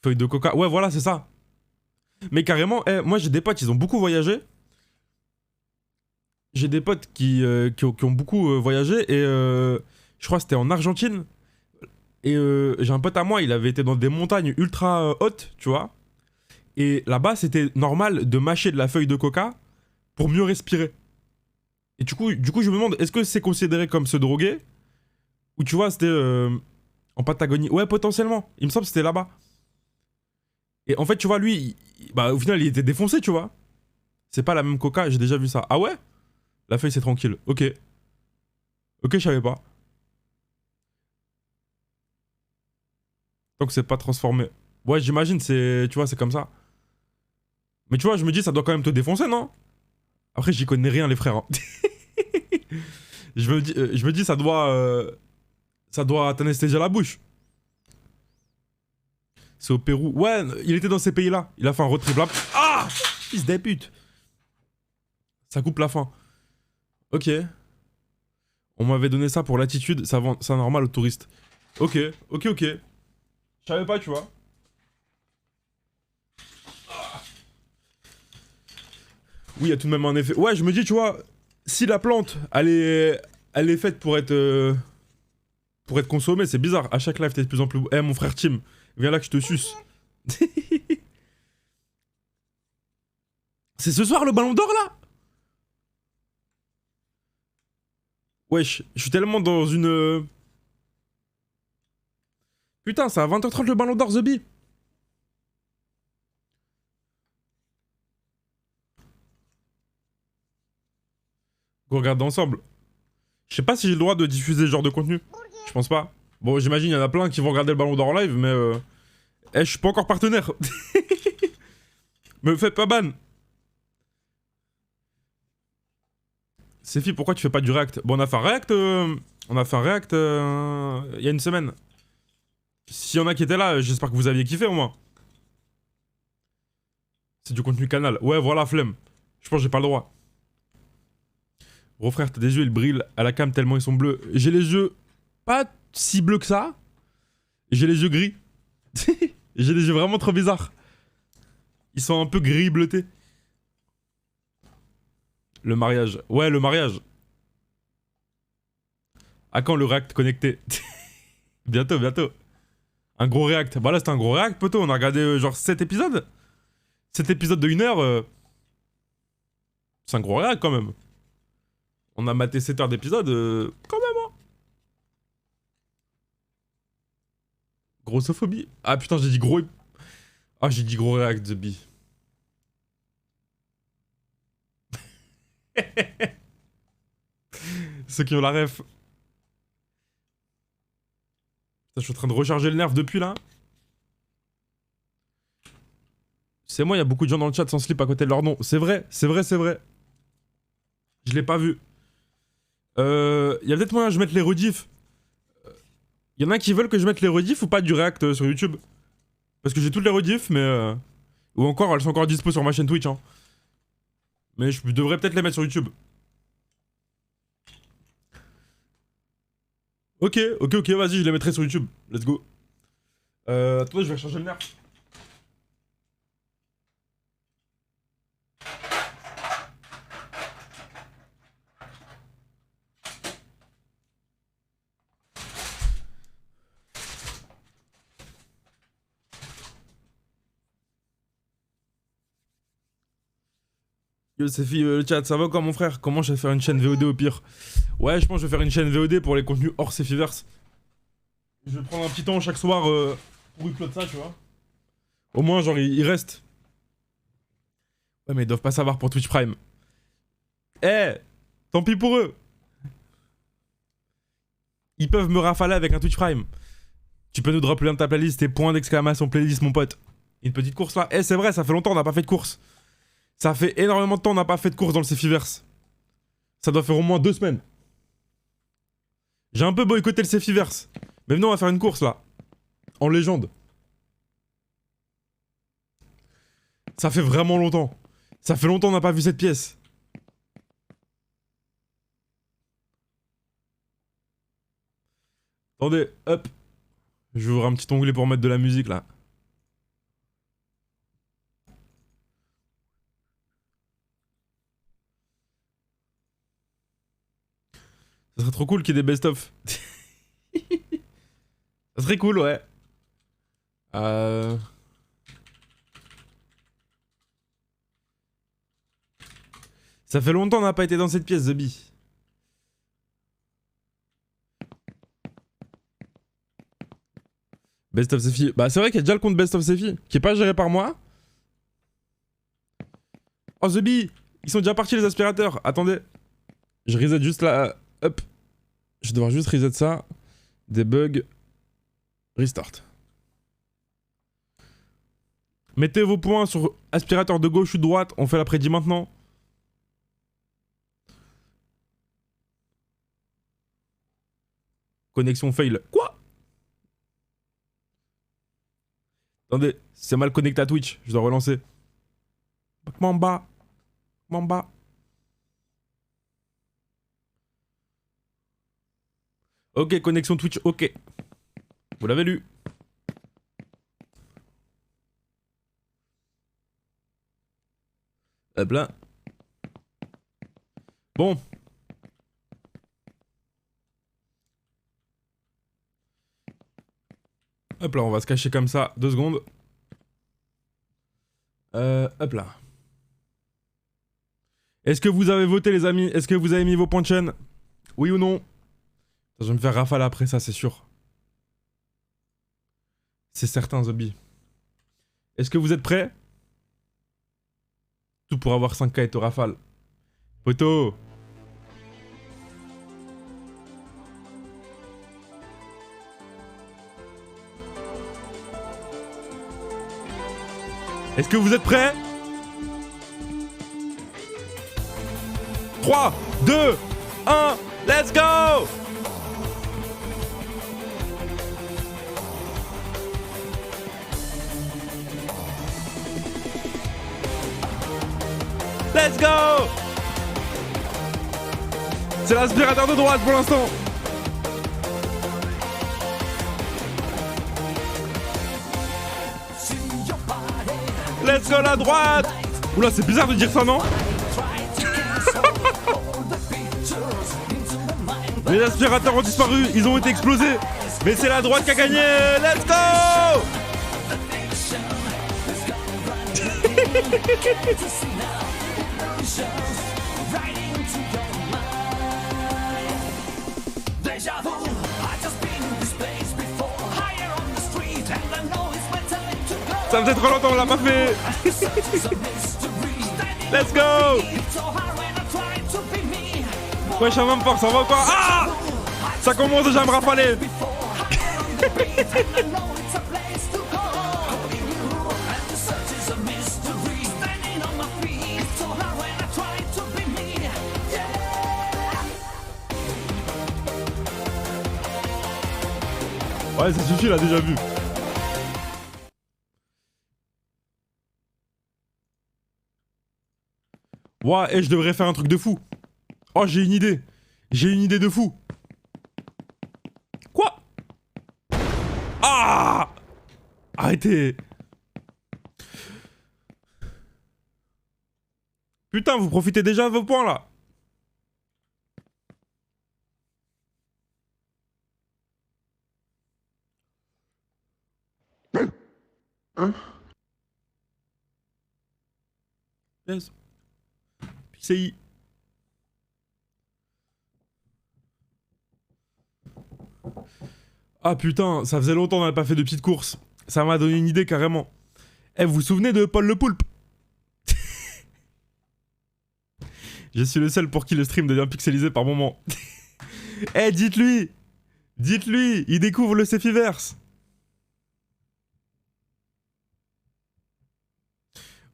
Feuille de coca. Ouais, voilà, c'est ça. Mais carrément, moi j'ai des potes, ils ont beaucoup voyagé. J'ai des potes qui ont beaucoup voyagé et je crois que c'était en Argentine. Et j'ai un pote à moi, il avait été dans des montagnes ultra hautes, tu vois. Et là-bas, c'était normal de mâcher de la feuille de coca pour mieux respirer. Et du coup, je me demande, est-ce que c'est considéré comme se droguer? Ou tu vois, c'était en Patagonie. Ouais, potentiellement. Il me semble que c'était là-bas. Et en fait, tu vois, lui, bah, au final, il était défoncé, tu vois. C'est pas la même coca, j'ai déjà vu ça. Ah ouais? La feuille, c'est tranquille. Ok. Ok, je savais pas. Tant que c'est pas transformé. Ouais, j'imagine, c'est. Tu vois, c'est comme ça. Mais tu vois, je me dis, ça doit quand même te défoncer, non? Après, j'y connais rien, les frères, hein. Je me dis, ça doit t'anesthésier la bouche. C'est au Pérou. Ouais, il était dans ces pays-là. Il a fait un road trip là. Ah! Fils des putes. Ça coupe la faim. Ok. On m'avait donné ça pour l'attitude. Ça vend ça normal aux touristes. Ok. Je savais pas, tu vois. Oui, il y a tout de même un effet. Ouais, je me dis, tu vois, si la plante, elle est faite pour être consommée, c'est bizarre. À chaque live, t'es de plus en plus. Eh, mon frère Tim, viens là que je te suce. C'est ce soir le ballon d'or là? Wesh, je suis tellement dans une... Putain, c'est à 20h30 le ballon d'or, The Bee. Go regarder ensemble. Je sais pas si j'ai le droit de diffuser ce genre de contenu. Je pense pas. Bon, j'imagine il y en a plein qui vont regarder le ballon d'or en live, mais je suis pas encore partenaire. Me fais pas ban. Sefi, pourquoi tu fais pas du react? Bon, on a fait un react. On a fait un react il y a une semaine. S'il y en a qui étaient là, j'espère que vous aviez kiffé au moins. C'est du contenu canal. Ouais, voilà, flemme. Je pense que j'ai pas le droit. Gros frère, t'as des yeux, ils brillent à la cam tellement ils sont bleus. J'ai les yeux pas si bleus que ça. J'ai les yeux gris. J'ai les yeux vraiment trop bizarres. Ils sont un peu gris bleutés. Le mariage. Ouais, le mariage. À quand le react connecté? Bientôt, bientôt. Un gros react. Bah là, c'était un gros react, poto. On a regardé genre 7 épisodes. 7 épisodes de 1 heure. C'est un gros react quand même. On a maté 7 heures d'épisode. Quand même, hein. Grossophobie. Ah putain, j'ai dit gros. Ah, j'ai dit gros react, The Bee. Ceux qui ont la ref. Putain, je suis en train de recharger le nerf depuis là. C'est moi, il y a beaucoup de gens dans le chat sans slip à côté de leur nom. C'est vrai, c'est vrai, c'est vrai. Je l'ai pas vu. Il y a peut-être moyen que je mette les rediffs. Il y en a qui veulent que je mette les rediffs ou pas du react sur YouTube. Parce que j'ai toutes les rediffs, mais... Ou encore, elles sont encore dispo sur ma chaîne Twitch, hein. Mais je devrais peut-être les mettre sur YouTube. Ok, vas-y, je les mettrai sur YouTube. Let's go. Attendez, je vais changer le nerf. Yo, Sefi, le chat, ça va quoi mon frère? Comment je vais faire une chaîne VOD au pire? Ouais, je pense que je vais faire une chaîne VOD pour les contenus hors Sefiverse. Je vais prendre un petit temps chaque soir pour upload ça, tu vois. Au moins, genre, il reste. Ouais, mais ils doivent pas savoir pour Twitch Prime. Tant pis pour eux. Ils peuvent me rafaler avec un Twitch Prime. Tu peux nous drop le lien de ta playlist et point d'exclamation playlist, mon pote. Une petite course là. C'est vrai, ça fait longtemps, on n'a pas fait de course. Ça fait énormément de temps, on n'a pas fait de course dans le Sefiverse. Ça doit faire au moins 2 semaines. J'ai un peu boycotté le Sefiverse. Mais venons, on va faire une course là. En légende. Ça fait vraiment longtemps. Ça fait longtemps qu'on n'a pas vu cette pièce. Attendez, hop. Je vais ouvrir un petit onglet pour mettre de la musique là. Ça serait trop cool qu'il y ait des best-of. Ça serait cool, ouais. Ça fait longtemps qu'on n'a pas été dans cette pièce, The Bee. Best of Sefi. Bah, c'est vrai qu'il y a déjà le compte Best of Sefi, qui est pas géré par moi. Oh, The Bee, ils sont déjà partis les aspirateurs. Attendez. Je reset juste là. Hop. Je vais devoir juste reset ça. Debug. Restart. Mettez vos points sur aspirateur de gauche ou de droite. On fait l'après-midi maintenant. Connexion fail. Quoi? Attendez, c'est mal connecté à Twitch. Je dois relancer. Mamba. Mamba. Ok, connexion Twitch, ok. Vous l'avez lu. Hop là. Bon. Hop là, on va se cacher comme ça. 2 secondes. Hop là. Est-ce que vous avez voté les amis? Est-ce que vous avez mis vos points de chaîne? Oui ou non? Je vais me faire rafaler après ça, c'est sûr. C'est certain, Zombie. Est-ce que vous êtes prêts? Tout pour avoir 5K et te rafale. Poto! Est-ce que vous êtes prêts? 3, 2, 1, let's go! Let's go! C'est l'aspirateur de droite pour l'instant. Let's go la droite! Oula, c'est bizarre de dire ça, non? Les aspirateurs ont disparu, ils ont été explosés. Mais c'est la droite qui a gagné. Let's go! Ça faisait trop longtemps, on l'a pas fait. Let's go! Ouais, je suis même force, on va encore. Ah! Ça commence déjà à me rafaler. Ouais, ça suffit, là, déjà vu. Ouah, et je devrais faire un truc de fou. Oh, j'ai une idée. J'ai une idée de fou. Quoi? Ah! Arrêtez. Putain, vous profitez déjà de vos points, là. Hein? Yes. PCI. Ah putain, ça faisait longtemps qu'on n'avait pas fait de petites courses. Ça m'a donné une idée carrément. Eh, vous vous souvenez de Paul le Poulpe? Je suis le seul pour qui le stream devient pixelisé par moment. Eh, dites-lui! Dites-lui, il découvre le Cefiverse.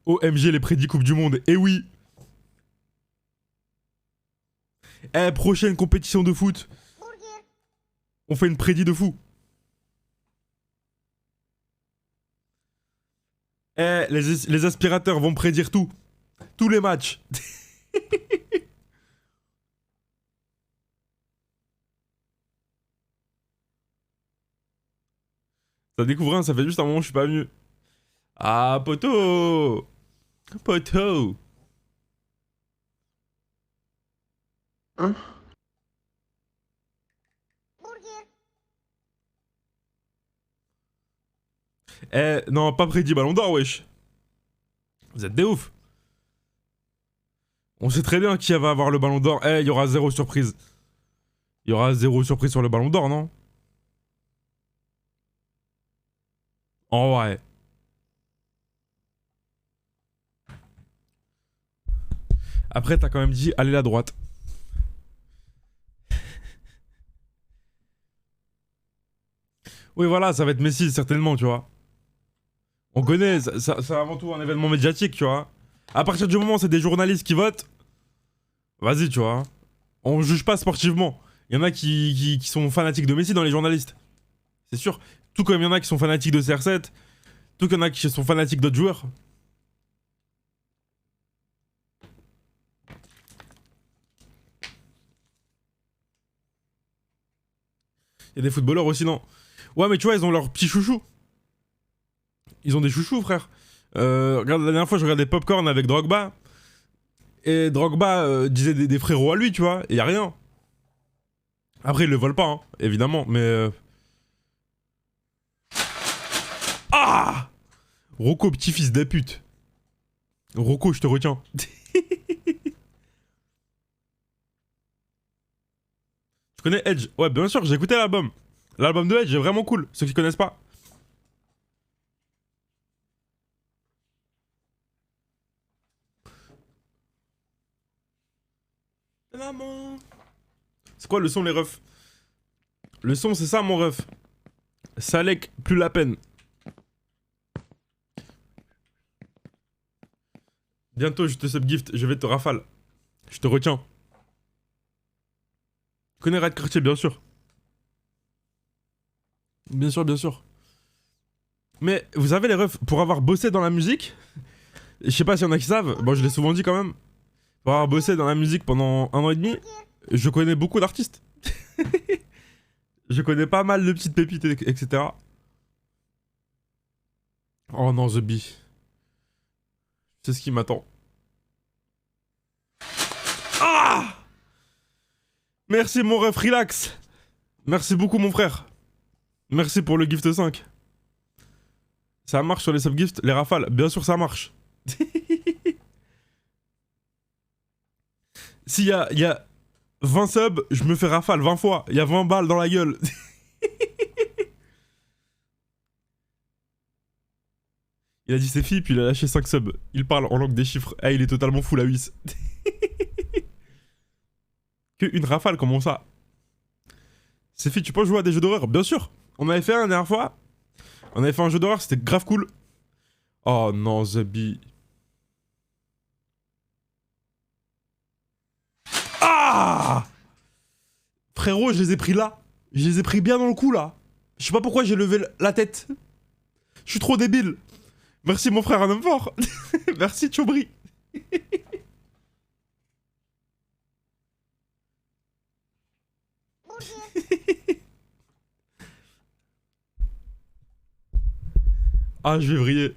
OMG, les prédits Coupe du Monde. Eh oui! Eh, prochaine compétition de foot. On fait une prédit de fou. Eh, les aspirateurs vont prédire tout. Tous les matchs. Ça découvre un, ça fait juste un moment que je suis pas venu. Ah, poto! Poto! Hein? Eh, non, pas prédit Ballon d'Or, wesh. Vous êtes des ouf. On sait très bien qui va avoir le Ballon d'Or. Eh, il y aura zéro surprise. Il y aura zéro surprise sur le Ballon d'Or, non? En vrai. Après, t'as quand même dit, allez la droite. Oui, voilà, ça va être Messi, certainement, tu vois. On connaît, c'est avant tout un événement médiatique, tu vois. À partir du moment où c'est des journalistes qui votent, vas-y, tu vois. On juge pas sportivement. Il y en a qui sont fanatiques de Messi dans les journalistes. C'est sûr. Tout comme il y en a qui sont fanatiques de CR7. Tout comme il y en a qui sont fanatiques d'autres joueurs. Il y a des footballeurs aussi, non. Ouais, mais tu vois, ils ont leurs petits chouchous. Ils ont des chouchous, frère. Regarde, la dernière fois, je regardais Popcorn avec Drogba. Et Drogba disait des frérots à lui, tu vois. Et y a rien. Après, ils le volent pas, hein, évidemment, mais... Ah! Rocco, petit-fils de pute. Rocco, je te retiens. Tu connais Edge? Ouais, bien sûr, j'ai écouté l'album. L'album de Edge est vraiment cool, ceux qui connaissent pas. Maman. C'est quoi le son, les refs? Le son, c'est ça, mon ref. Salek, plus la peine. Bientôt, je te subgift, je vais te rafale. Je te retiens. Tu connais Red Cartier, bien sûr. Bien sûr, bien sûr. Mais vous savez, les refs, pour avoir bossé dans la musique, je sais pas s'il y en a qui savent, bon, je l'ai souvent dit quand même. Pour avoir bossé dans la musique pendant 1 an et demi, je connais beaucoup d'artistes. Je connais pas mal de petites pépites, etc. Oh non, The Bee. C'est ce qui m'attend. Ah! Merci mon ref, relax. Merci beaucoup mon frère. Merci pour le gift 5. Ça marche sur les subgifts, les rafales. Bien sûr ça marche. S'il y a 20 subs, je me fais rafale 20 fois. Il y a 20 balles dans la gueule. Il a dit c'est filles, puis il a lâché 5 subs. Il parle en langue des chiffres. Eh, il est totalement fou la huisse. Que une rafale, comment ça? C'est filles, tu peux jouer à des jeux d'horreur? Bien sûr. On avait fait un la dernière fois. On avait fait un jeu d'horreur, c'était grave cool. Oh non, The Bee. Ah! Frérot, je les ai pris là. Je les ai pris bien dans le cou là. Je sais pas pourquoi j'ai levé la tête. Je suis trop débile. Merci mon frère, un homme fort. Merci Chobri. Ah, je vais vriller.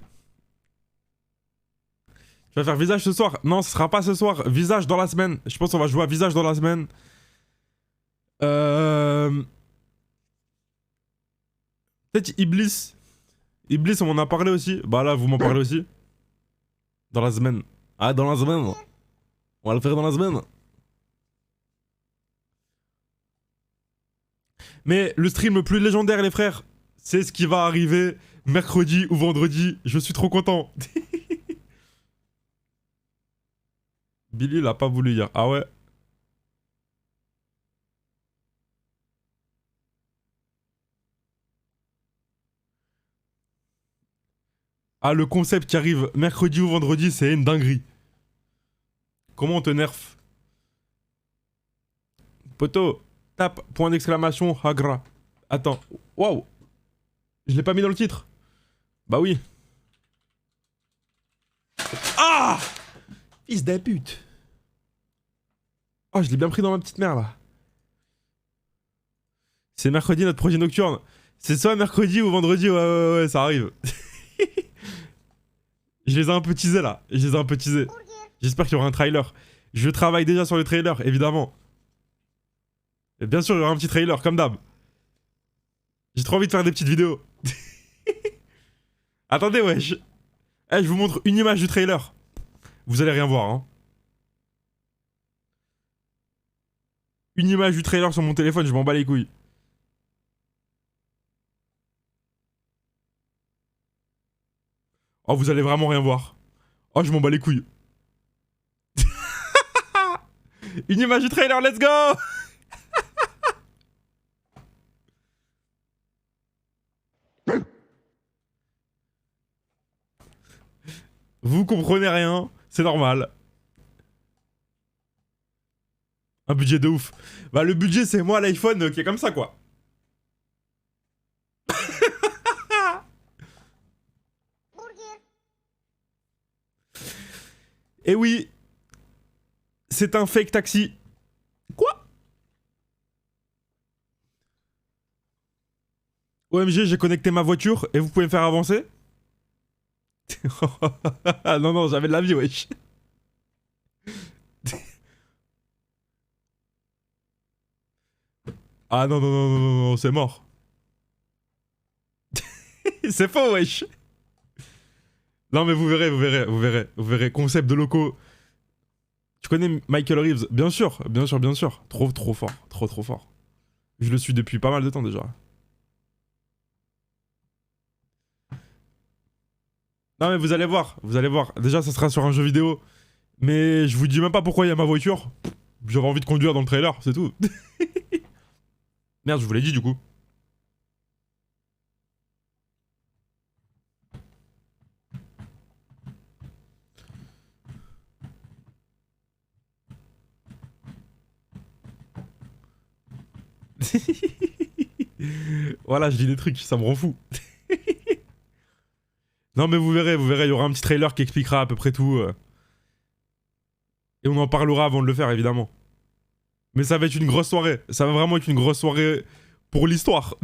Tu vas faire visage ce soir? Non, ce sera pas ce soir. Visage dans la semaine. Je pense qu'on va jouer à visage dans la semaine. Peut-être Iblis. Iblis, on m'en a parlé aussi. Bah là, vous m'en parlez aussi. Dans la semaine. Ah, dans la semaine. On va le faire dans la semaine. Mais le stream le plus légendaire, les frères, c'est ce qui va arriver mercredi ou vendredi. Je suis trop content. Billy l'a pas voulu hier. Ah ouais. Ah, le concept qui arrive mercredi ou vendredi, c'est une dinguerie. Comment on te nerf? Poto, tape, point d'exclamation, Hagra. Attends, waouh. Je l'ai pas mis dans le titre. Bah oui. Ah! Fils de pute. Oh, je l'ai bien pris dans ma petite mère là. C'est mercredi notre projet nocturne. C'est soit mercredi ou vendredi, ouais, ça arrive. Je les ai un peu teasés là. Je les ai un peu teasés. J'espère qu'il y aura un trailer. Je travaille déjà sur le trailer, évidemment. Et bien sûr, il y aura un petit trailer, comme d'hab. J'ai trop envie de faire des petites vidéos. Attendez, wesh. Eh, je vous montre une image du trailer. Vous allez rien voir, hein. Une image du trailer sur mon téléphone, je m'en bats les couilles. Oh, vous allez vraiment rien voir. Oh, je m'en bats les couilles. Une image du trailer, let's go! Vous comprenez rien, c'est normal. Un budget de ouf. Bah, le budget, c'est moi, l'iPhone, qui est comme ça, quoi. Et oui, c'est un fake taxi. Quoi? OMG, j'ai connecté ma voiture et vous pouvez me faire avancer? Non, non, j'avais de la vie, wesh. Ah non, non, non, non, non, non, c'est mort. C'est faux, wesh. Non, mais vous verrez, vous verrez, vous verrez, vous verrez. Concept de locaux. Tu connais Michael Reeves? Bien sûr, bien sûr, bien sûr. Trop, trop fort, trop, trop fort. Je le suis depuis pas mal de temps déjà. Non mais vous allez voir, vous allez voir. Déjà ça sera sur un jeu vidéo. Mais je vous dis même pas pourquoi il y a ma voiture. J'avais envie de conduire dans le trailer, c'est tout. Merde, je vous l'ai dit du coup. Voilà, je dis des trucs, ça me rend fou. Non mais vous verrez, il y aura un petit trailer qui expliquera à peu près tout. Et on en parlera avant de le faire, évidemment. Mais ça va être une grosse soirée. Ça va vraiment être une grosse soirée pour l'histoire.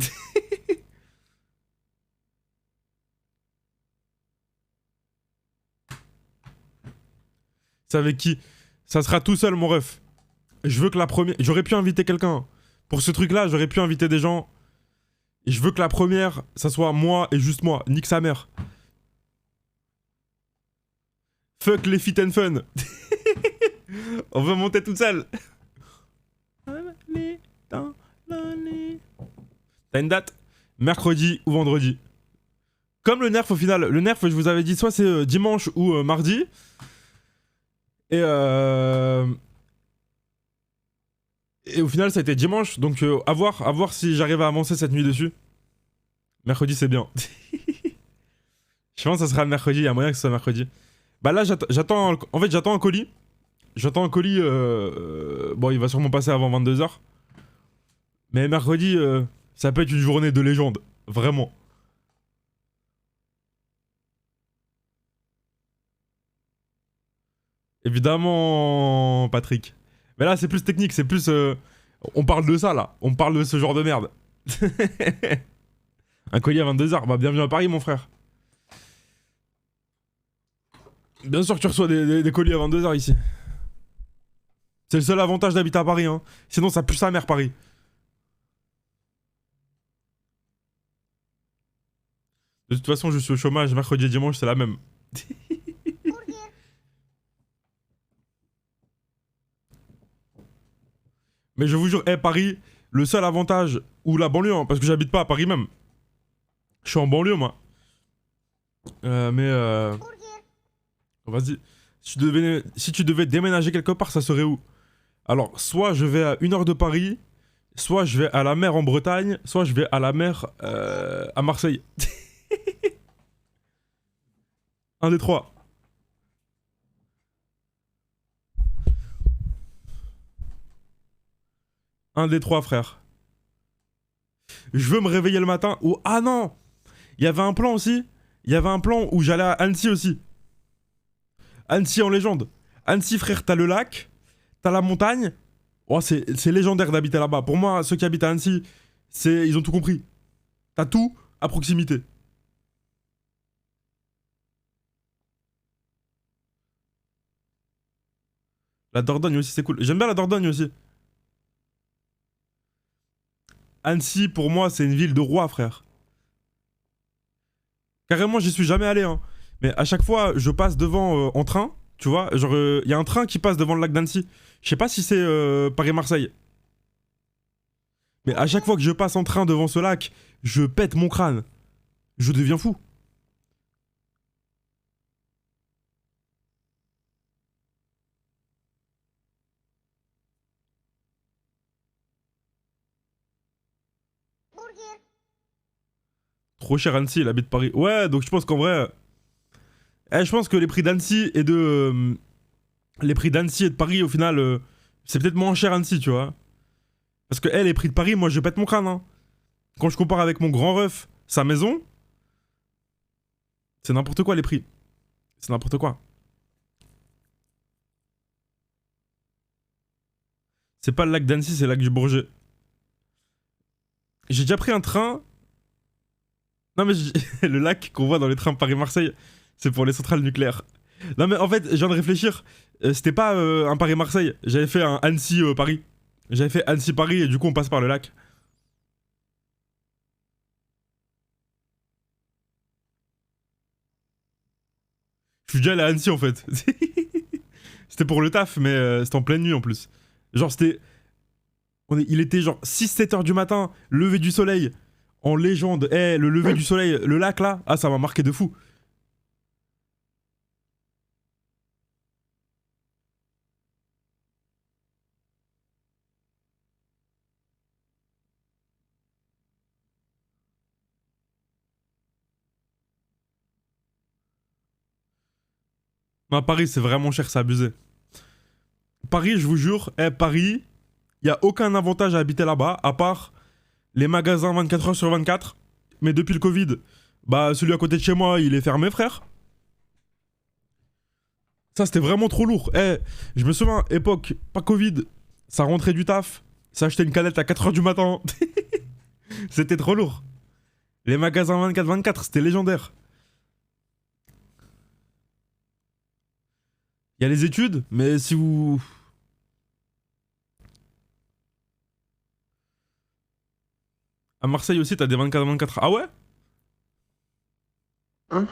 C'est avec qui? Ça sera tout seul, mon ref. Je veux que la première... J'aurais pu inviter quelqu'un. Pour ce truc-là, j'aurais pu inviter des gens. Et je veux que la première, ça soit moi et juste moi. Nique sa mère. Fuck les fit and fun. On veut monter toute seule. T'as une date? Mercredi ou vendredi. Comme le nerf au final. Le nerf, je vous avais dit, soit c'est dimanche ou mardi. Et au final, ça a été dimanche. Donc à voir si j'arrive à avancer cette nuit dessus. Mercredi, c'est bien. Je pense que ça sera le mercredi. Il y a moyen que ce soit mercredi. Bah là, j'attends... En fait, j'attends un colis. J'attends un colis... Bon, il va sûrement passer avant 22h. Mais mercredi, ça peut être une journée de légende. Vraiment. Évidemment, Patrick. Mais là, c'est plus technique, c'est plus... on parle de ça, là. On parle de ce genre de merde. Un colis à 22h. Bah, bienvenue à Paris, mon frère. Bien sûr que tu reçois des colis à 22h ici. C'est le seul avantage d'habiter à Paris, hein. Sinon, ça pue sa mère, Paris. De toute façon, je suis au chômage. Mercredi et dimanche, c'est la même. Mais je vous jure, Paris, le seul avantage, ou la banlieue, hein, parce que j'habite pas à Paris même. Je suis en banlieue, moi. Vas-y. Si tu devais déménager quelque part, ça serait où? Alors, soit je vais à 1 heure de Paris, soit je vais à la mer en Bretagne, soit je vais à la mer à Marseille. Un des trois. Un des trois, frère. Je veux me réveiller le matin ou... Ah non! Il y avait un plan aussi. Il y avait un plan où j'allais à Annecy aussi. Annecy en légende. Annecy, frère, t'as le lac, t'as la montagne. Oh, c'est légendaire d'habiter là-bas. Pour moi, ceux qui habitent à Annecy, ils ont tout compris. T'as tout à proximité. La Dordogne aussi, c'est cool. J'aime bien la Dordogne aussi. Annecy, pour moi, c'est une ville de roi, frère. Carrément, j'y suis jamais allé, hein. Mais à chaque fois, je passe devant en train, tu vois. Genre, il y a un train qui passe devant le lac d'Annecy. Je sais pas si c'est Paris-Marseille. Mais à chaque fois que je passe en train devant ce lac, je pète mon crâne. Je deviens fou. Trop cher Annecy, il habite Paris. Ouais, donc je pense qu'en vrai... je pense que les prix d'Annecy et de... les prix d'Annecy et de Paris, au final, c'est peut-être moins cher Annecy, tu vois. Parce que, les prix de Paris, moi, je pète mon crâne, hein. Quand je compare avec mon grand ref, sa maison, c'est n'importe quoi, les prix. C'est n'importe quoi. C'est pas le lac d'Annecy, c'est le lac du Bourget. J'ai déjà pris un train... Non mais le lac qu'on voit dans les trains Paris-Marseille, c'est pour les centrales nucléaires. Non mais en fait, je viens de réfléchir, c'était pas un Paris-Marseille, j'avais fait un Annecy-Paris. J'avais fait Annecy-Paris et du coup on passe par le lac. Je suis déjà allé à Annecy en fait. C'était pour le taf, mais c'était en pleine nuit en plus. Genre c'était... Il était genre 6-7 heures du matin, lever du soleil, en légende. Eh, le lever du soleil, le lac là, ah, ça m'a marqué de fou. Non, à Paris, c'est vraiment cher, c'est abusé. Paris, je vous jure, Paris, il y a aucun avantage à habiter là-bas, à part les magasins 24 heures sur 24. Mais depuis le Covid, bah celui à côté de chez moi, il est fermé, frère. Ça, c'était vraiment trop lourd. Je me souviens, époque, pas Covid, ça rentrait du taf, ça achetait une canette à 4 heures du matin. C'était trop lourd. Les magasins 24-24, c'était légendaire. Il y a les études, mais si vous... À Marseille aussi, t'as des 24-24. Ah ouais? Hein?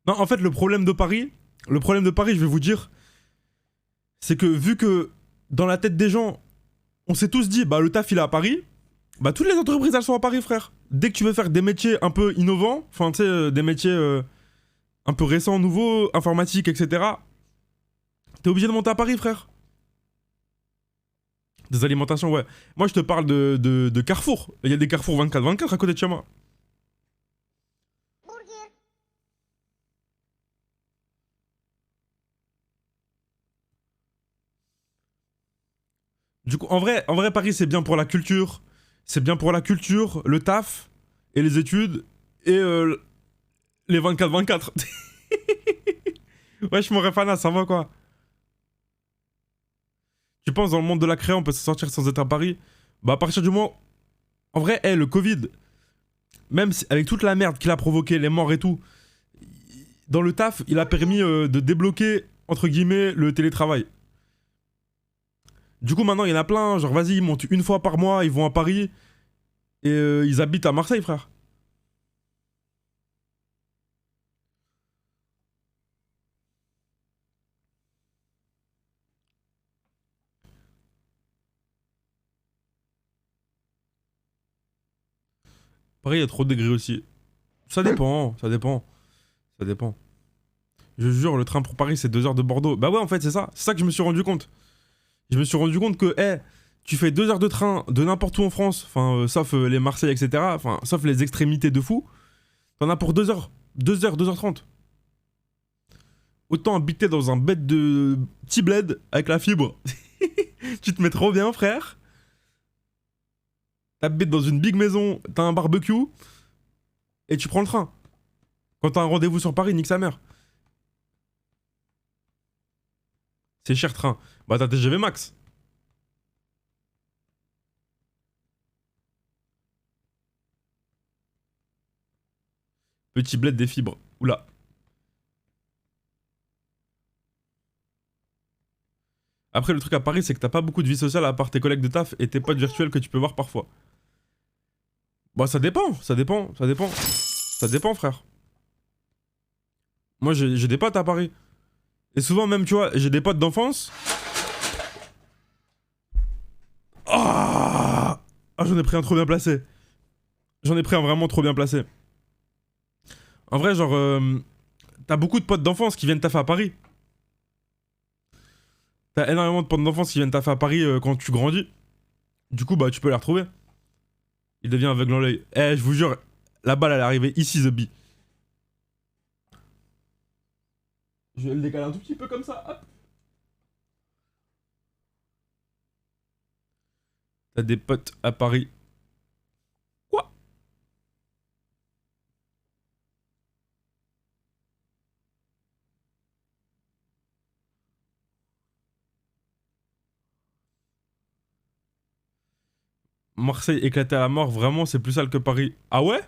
Non, en fait, le problème de Paris, je vais vous dire, c'est que vu que dans la tête des gens, on s'est tous dit, bah le taf il est à Paris, bah toutes les entreprises elles sont à Paris, frère. Dès que tu veux faire des métiers un peu innovants, enfin tu sais, des métiers un peu récents, nouveaux, informatique, etc., t'es obligé de monter à Paris, frère. Des alimentations, ouais. Moi, je te parle de Carrefour. Il y a des Carrefour 24-24 à côté de chez moi. Du coup, en vrai, Paris, c'est bien pour la culture. C'est bien pour la culture, le taf, et les études, et les 24-24. Wesh, mon refana, ça va quoi? Tu penses dans le monde de la créa, on peut se sortir sans être à Paris? Bah, à partir du moment. En vrai, le Covid, même avec toute la merde qu'il a provoqué, les morts et tout, dans le taf, il a permis de débloquer, entre guillemets, le télétravail. Du coup, maintenant, il y en a plein. Genre, vas-y, ils montent une fois par mois, ils vont à Paris, et ils habitent à Marseille, frère. Paris, il y a trop de degrés aussi. Ça dépend, ça dépend, ça dépend. Je jure, le train pour Paris, c'est 2 heures de Bordeaux. Bah ouais, en fait, c'est ça. C'est ça que je me suis rendu compte. Je me suis rendu compte que, tu fais 2 heures de train de n'importe où en France, enfin, sauf les Marseille, etc., enfin, sauf les extrémités de fou, t'en as pour 2 heures. 2 heures, 2h30. Autant habiter dans un bête de petit bled avec la fibre. Tu te mets trop bien, frère. T'habites dans une big maison, t'as un barbecue, et tu prends le train. Quand t'as un rendez-vous sur Paris, nique sa mère. C'est cher train. Bah t'as TGV Max. Petit bled des fibres. Oula. Après, le truc à Paris, c'est que t'as pas beaucoup de vie sociale à part tes collègues de taf et tes potes virtuels que tu peux voir parfois. Bah, ça dépend, ça dépend, ça dépend. Ça dépend, frère. Moi, j'ai des potes à Paris. Et souvent, même, tu vois, j'ai des potes d'enfance. Ah, j'en ai pris un trop bien placé. J'en ai pris un vraiment trop bien placé. En vrai, genre, t'as beaucoup de potes d'enfance qui viennent taffer à Paris. T'as énormément de potes d'enfance qui viennent taffer à Paris quand tu grandis. Du coup, bah, tu peux les retrouver. Il devient aveugle en l'œil. Je vous jure, la balle, elle est arrivée ici, The Bee. Je vais le décaler un tout petit peu comme ça, hop. T'as des potes à Paris. Quoi? Marseille éclaté à la mort, vraiment, c'est plus sale que Paris. Ah ouais?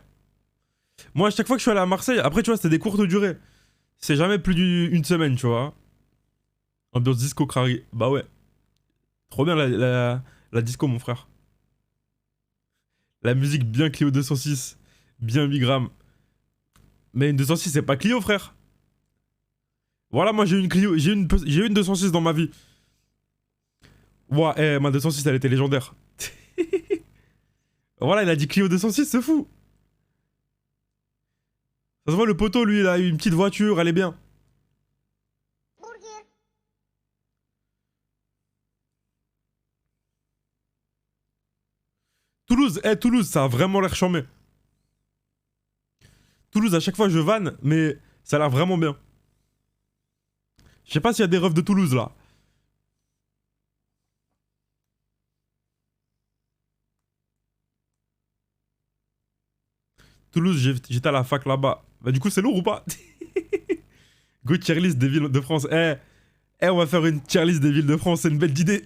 Moi, à chaque fois que je suis allé à Marseille, après, tu vois, c'était des courtes durées. C'est jamais plus d'une semaine, tu vois. Ambiance disco crari. Bah ouais. Trop bien la disco, mon frère. La musique bien Clio 206. Bien 8 grammes. Mais une 206, c'est pas Clio, frère. Voilà, moi j'ai une Clio. J'ai une 206 dans ma vie. Ouah, ma 206, elle était légendaire. Voilà, il a dit Clio 206, c'est fou. Ça se voit, le poteau, lui, il a eu une petite voiture, elle est bien. Toulouse, Toulouse, ça a vraiment l'air charmé. Toulouse, à chaque fois, je vanne, mais ça a l'air vraiment bien. Je sais pas s'il y a des refs de Toulouse, là. Toulouse, j'étais à la fac là-bas. Bah, du coup, c'est lourd ou pas? Go tier list des villes de France. On va faire une tier list des villes de France, c'est une belle idée.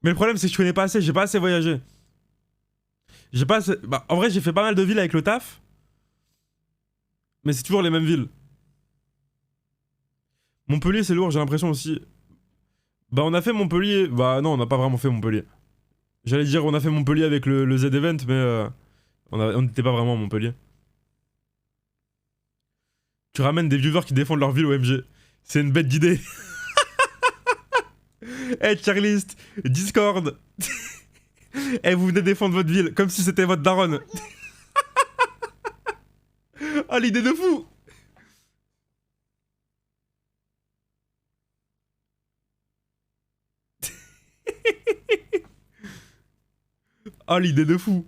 Mais le problème, c'est que je connais pas assez, j'ai pas assez voyagé. J'ai pas assez... Bah, en vrai, j'ai fait pas mal de villes avec le taf. Mais c'est toujours les mêmes villes. Montpellier, c'est lourd, j'ai l'impression aussi. Bah, on a fait Montpellier. Bah, non, on n'a pas vraiment fait Montpellier. J'allais dire, on a fait Montpellier avec le Z-Event, mais on n'était pas vraiment à Montpellier. Tu ramènes des viewers qui défendent leur ville au MG. C'est une bête d'idée. Tierlist, Discord. Vous venez défendre votre ville comme si c'était votre daronne. Ah, l'idée de fou. Ah, l'idée de fou.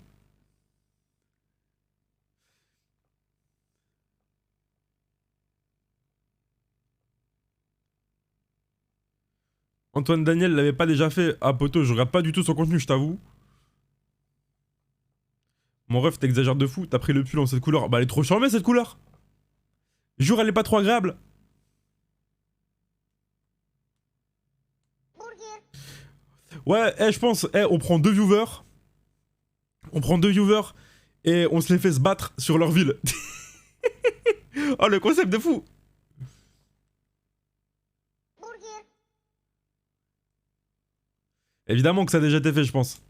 Antoine Daniel l'avait pas déjà fait. Ah, poto, je regarde pas du tout son contenu, je t'avoue. Mon ref, t'exagères de fou. T'as pris le pull en cette couleur. Bah, elle est trop charmée cette couleur. Jure, elle est pas trop agréable. Ouais, je pense, on prend deux viewers. On prend deux viewers et on se les fait se battre sur leur ville. Oh, le concept de fou. Évidemment que ça a déjà été fait, je pense.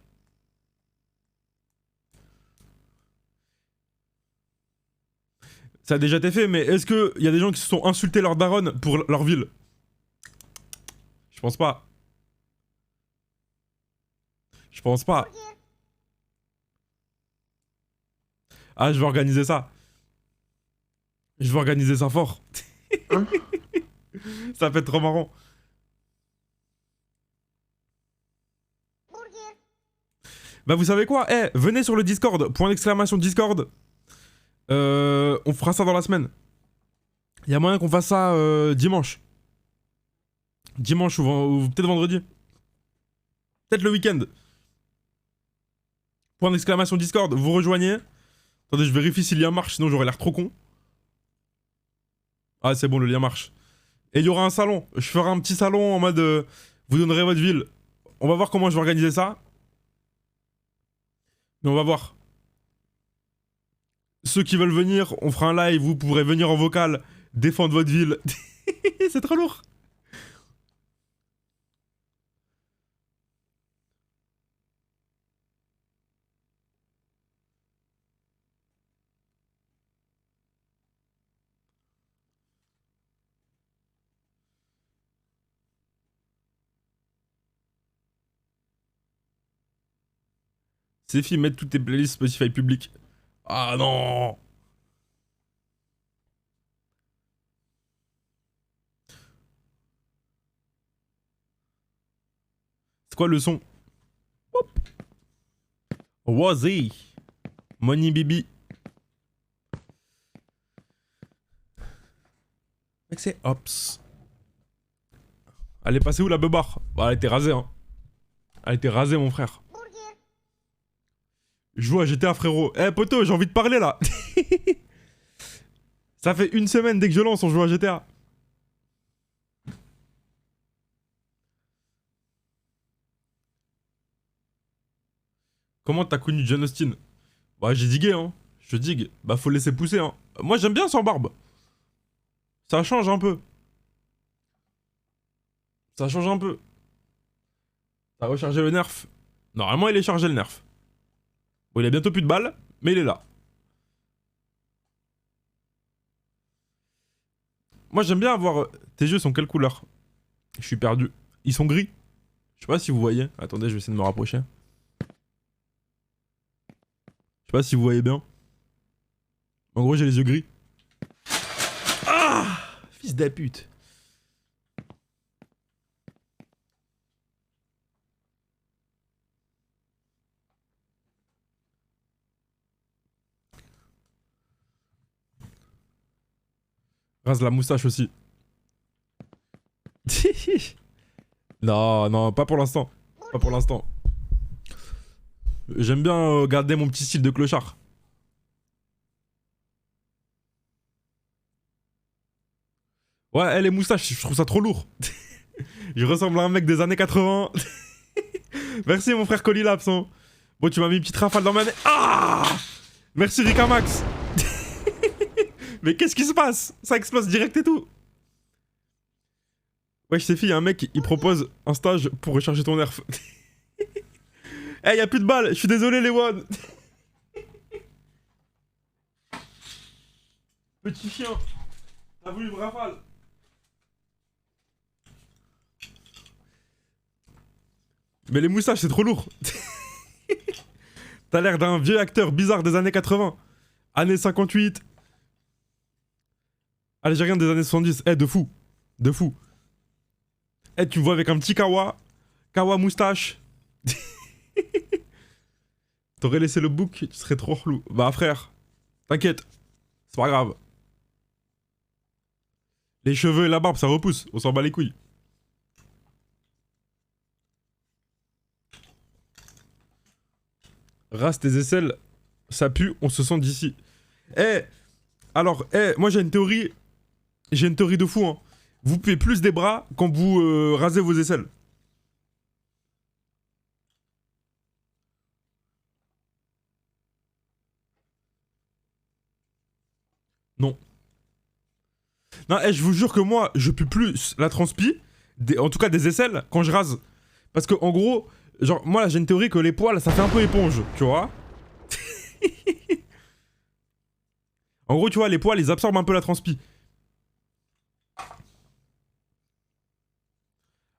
Ça a déjà été fait, mais est-ce qu'il y a des gens qui se sont insultés leur daronne pour leur ville? Je pense pas. Je pense pas. Ah, je vais organiser ça. Je vais organiser ça fort. Hein? Ça peut être trop marrant. Bah vous savez quoi? Venez sur le Discord. Point d'exclamation Discord. On fera ça dans la semaine. Il y a moyen qu'on fasse ça dimanche. Dimanche ou peut-être vendredi. Peut-être le week-end. Point d'exclamation Discord. Vous rejoignez. Attendez, je vérifie si le lien marche, sinon j'aurais l'air trop con. Ah, c'est bon, le lien marche. Et il y aura un salon. Je ferai un petit salon en mode... vous donnerez votre ville. On va voir comment je vais organiser ça. Mais on va voir. Ceux qui veulent venir, on fera un live. Vous pourrez venir en vocal, défendre votre ville. C'est trop lourd. Ces filles mettent toutes tes playlists Spotify publiques. Ah non. C'est quoi le son? Wazy. Money Bibi. Mec, c'est Ops. Elle est passée où la beubare? Bah, elle était rasée, hein. Elle était rasée, mon frère. Je joue à GTA, frérot. Poto, j'ai envie de parler là. Ça fait une semaine dès que je lance, on joue à GTA. Comment t'as connu John Austin? Bah, j'ai digué, hein. Je digue. Bah, faut laisser pousser, hein. Moi, j'aime bien sans barbe. Ça change un peu. Ça change un peu. T'as rechargé le nerf. Normalement, il est chargé le nerf. Bon, il a bientôt plus de balles, mais il est là. Moi, j'aime bien avoir... Tes yeux sont quelle couleur? Je suis perdu. ils sont gris. Je sais pas si vous voyez. Attendez, je vais essayer de me rapprocher. Je sais pas si vous voyez bien. En gros, j'ai les yeux gris. Ah! Fils de pute. Rase la moustache aussi. Non, non, pas pour l'instant. Pas pour l'instant. J'aime bien garder mon petit style de clochard. Ouais, les moustaches, je trouve ça trop lourd. Je ressemble à un mec des années 80. Merci mon frère Colilaps. Hein. Bon, tu m'as mis une petite rafale dans ma nez. Ah! Merci Ricamax. Mais qu'est-ce qui se passe? Ça explose direct et tout. Wesh, c'est fille, un mec, il propose un stage pour recharger ton nerf. Eh, y'a plus de balles, je suis désolé, Léwan. Petit chien, t'as voulu me rafale. Mais les moustaches, c'est trop lourd. T'as l'air d'un vieux acteur bizarre des années 80. Années 58. Algérien des années 70. Eh, de fou. De fou. Eh, tu me vois avec un petit kawa. Kawa moustache. T'aurais laissé le bouc, tu serais trop relou. Bah, frère. T'inquiète. C'est pas grave. Les cheveux et la barbe, ça repousse. On s'en bat les couilles. Rase tes aisselles, ça pue, on se sent d'ici. Eh, alors, moi j'ai une théorie de fou, hein. Vous puez plus des bras quand vous rasez vos aisselles. Non. Non, je vous jure que moi, je pue plus la transpi, en tout cas des aisselles, quand je rase. Parce que en gros, genre, moi là, j'ai une théorie que les poils, ça fait un peu éponge, tu vois. En gros, tu vois, les poils, ils absorbent un peu la transpi.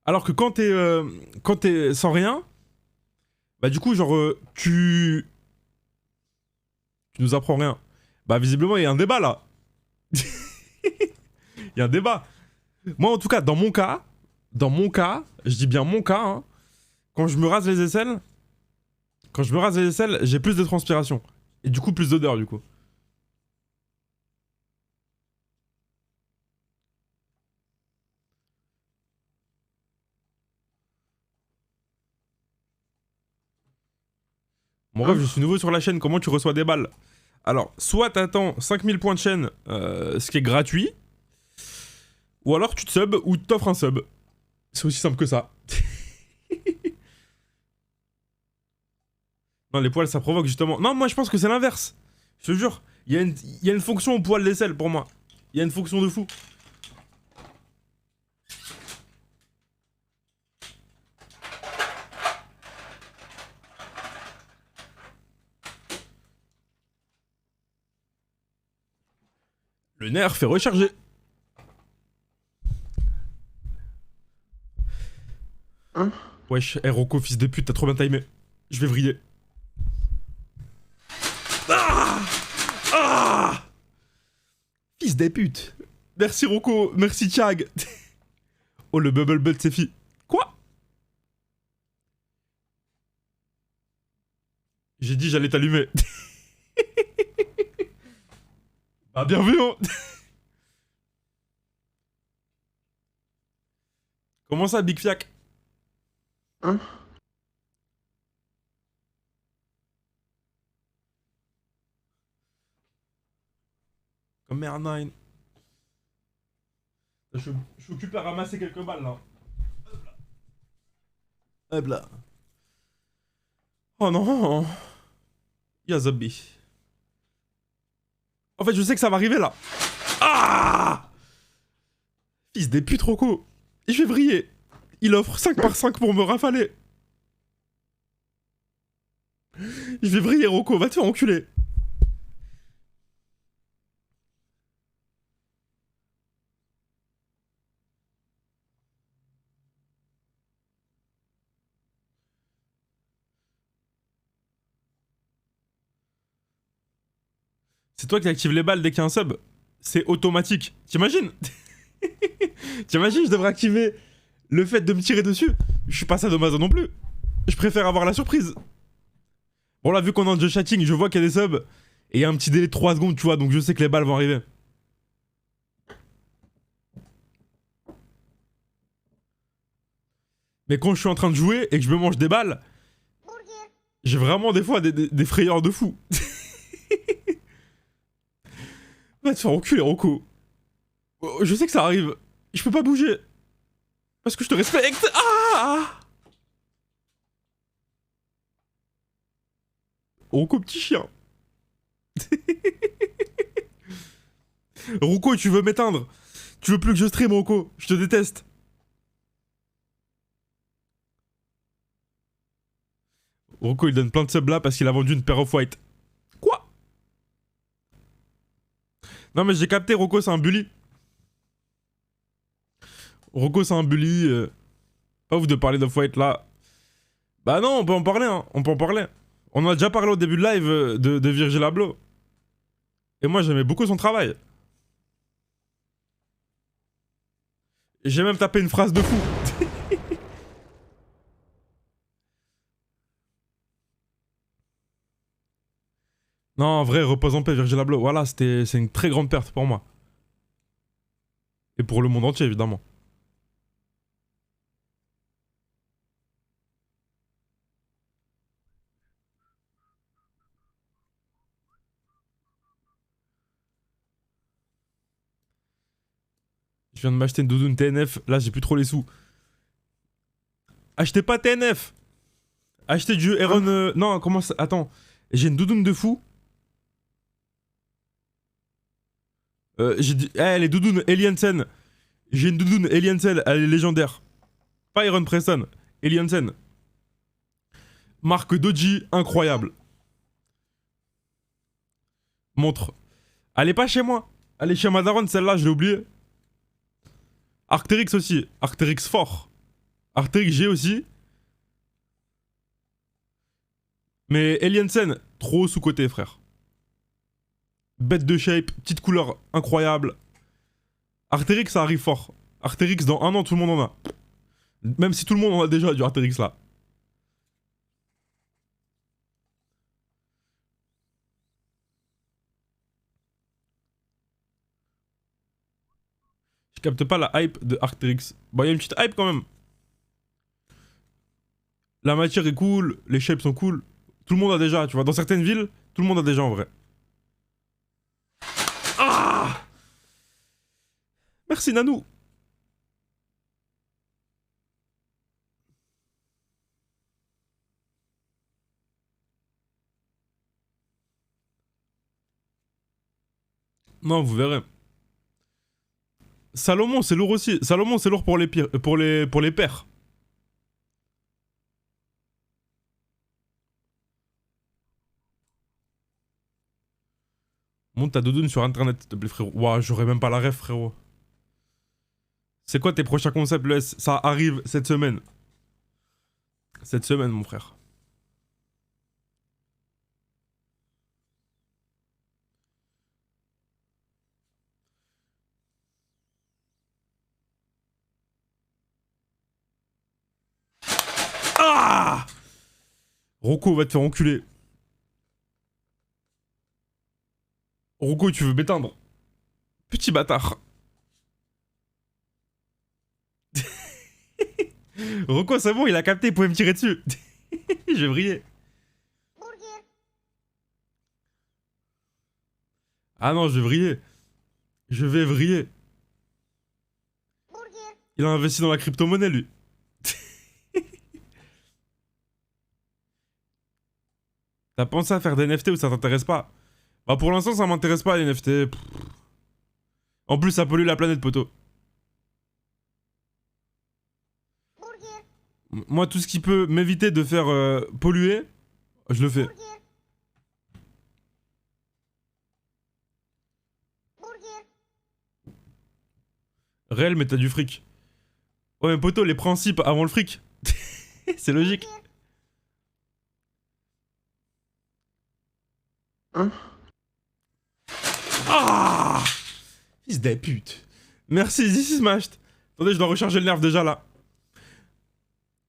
Alors que quand t'es sans rien, bah du coup, genre, tu nous apprends rien. Bah visiblement, il y a un débat là. Il y a un débat. Moi, en tout cas, dans mon cas, je dis bien mon cas, hein, quand je me rase les aisselles, j'ai plus de transpiration. Et du coup, plus d'odeur, du coup. Mon ref, je suis nouveau sur la chaîne, comment tu reçois des balles? Alors, soit t'attends 5000 points de chaîne, ce qui est gratuit, ou alors tu te subs ou t'offres un sub. C'est aussi simple que ça. Non, les poils, ça provoque justement... Non, moi je pense que c'est l'inverse. Je te jure, il y a une fonction au poil d'aisselle pour moi. Il y a une fonction de fou. Le nerf fait recharger. Hein? Wesh, Rocco, fils de pute, t'as trop bien timé. Je vais vriller. Ah! Ah! Fils des putes. Merci Rocco, merci Chag. Oh, le bubble butt, c'est fi. Quoi? J'ai dit j'allais t'allumer. Bah, bien vu, hein. Comment ça, Big Fiac? Hein? Comme R9. Je suis occupé à ramasser quelques balles, là. Hop là. Oh non. Y'a Zombie. En fait, je sais que ça va arriver, là. Ah! Fils des putes, Rocco. Je vais vriller. Il offre 5 par 5 pour me rafaler. Je vais vriller, Rocco. Va te faire enculer. C'est toi qui actives les balles dès qu'il y a un sub. C'est automatique. T'imagines? T'imagines, je devrais activer le fait de me tirer dessus. Je suis pas sadomaso non plus. Je préfère avoir la surprise. Bon là, vu qu'on est en jeu chatting, je vois qu'il y a des subs. Et il y a un petit délai de 3 secondes, tu vois, donc je sais que les balles vont arriver. Mais quand je suis en train de jouer et que je me mange des balles, j'ai vraiment des fois des frayeurs de fou. Va te faire enculer, Rocco. Je sais que ça arrive. Je peux pas bouger. Parce que je te respecte. Ah! Rocco, petit chien. Rocco, tu veux m'éteindre. Tu veux plus que je stream, Rocco. Je te déteste. Rocco, il donne plein de subs là parce qu'il a vendu une paire of white. Quoi? Non mais j'ai capté, Rocco, c'est un bully. Rocco, c'est un bully. Pas ouf de parler d'off-white là. Bah non, on peut en parler, hein. On peut en parler. On en a déjà parlé au début de live de Virgil Abloh. Et moi, j'aimais beaucoup son travail. Et j'ai même tapé une phrase de fou. Non, en vrai, repose en paix, Virgil Abloh. Voilà, c'est une très grande perte pour moi. Et pour le monde entier, évidemment. Je viens de m'acheter une doudoune TNF. Là, j'ai plus trop les sous. Achetez pas TNF. Achetez du Aaron... Non, comment ça... Attends. J'ai une doudoune de fou. J'ai dit... Eh, les doudounes Eliansen. J'ai une doudoune Eliansen, elle est légendaire. Pas Iron Preston. Eliansen. Marque Doji, incroyable. Montre. Elle est pas chez moi. Elle est chez Madaron, celle-là, je l'ai oubliée. Arcteryx aussi. Arcteryx fort. Arcteryx G aussi. Mais Eliansen, trop sous-côté, frère. Bête de shape, petite couleur incroyable. Arcteryx, ça arrive fort. Arcteryx, dans un an, tout le monde en a. Même si tout le monde en a déjà du Arcteryx là. Je capte pas la hype de Arcteryx. Bon, il y a une petite hype quand même. La matière est cool, les shapes sont cool. Tout le monde a déjà, tu vois. Dans certaines villes, tout le monde a déjà en vrai. Ah! Merci Nanou. Non, vous verrez. Salomon, c'est lourd aussi. Salomon, c'est lourd pour les pires, pour les pères. Monte ta doudoune sur internet, s'il te plaît, frérot. Ouah, j'aurais même pas la ref, frérot. C'est quoi tes prochains concepts, le S? Ça arrive cette semaine. Cette semaine, mon frère. Ah! Rocco va te faire enculer. Rocco, tu veux m'éteindre? Petit bâtard. Rocco, c'est bon, il a capté, il pouvait me tirer dessus. Je vais vriller. Ah non, je vais vriller. Je vais vriller. Il a investi dans la crypto-monnaie, lui. T'as pensé à faire des NFT ou ça t'intéresse pas? Bah pour l'instant, ça m'intéresse pas, les NFT. Pff. En plus, ça pollue la planète, poteau. Moi, tout ce qui peut m'éviter de faire polluer, je le fais. Réel, mais t'as du fric. Ouais, mais poteau, les principes avant le fric. C'est logique. Hein? Ah! Fils des putes. Merci, this is smashed. Attendez, je dois recharger le nerf déjà là.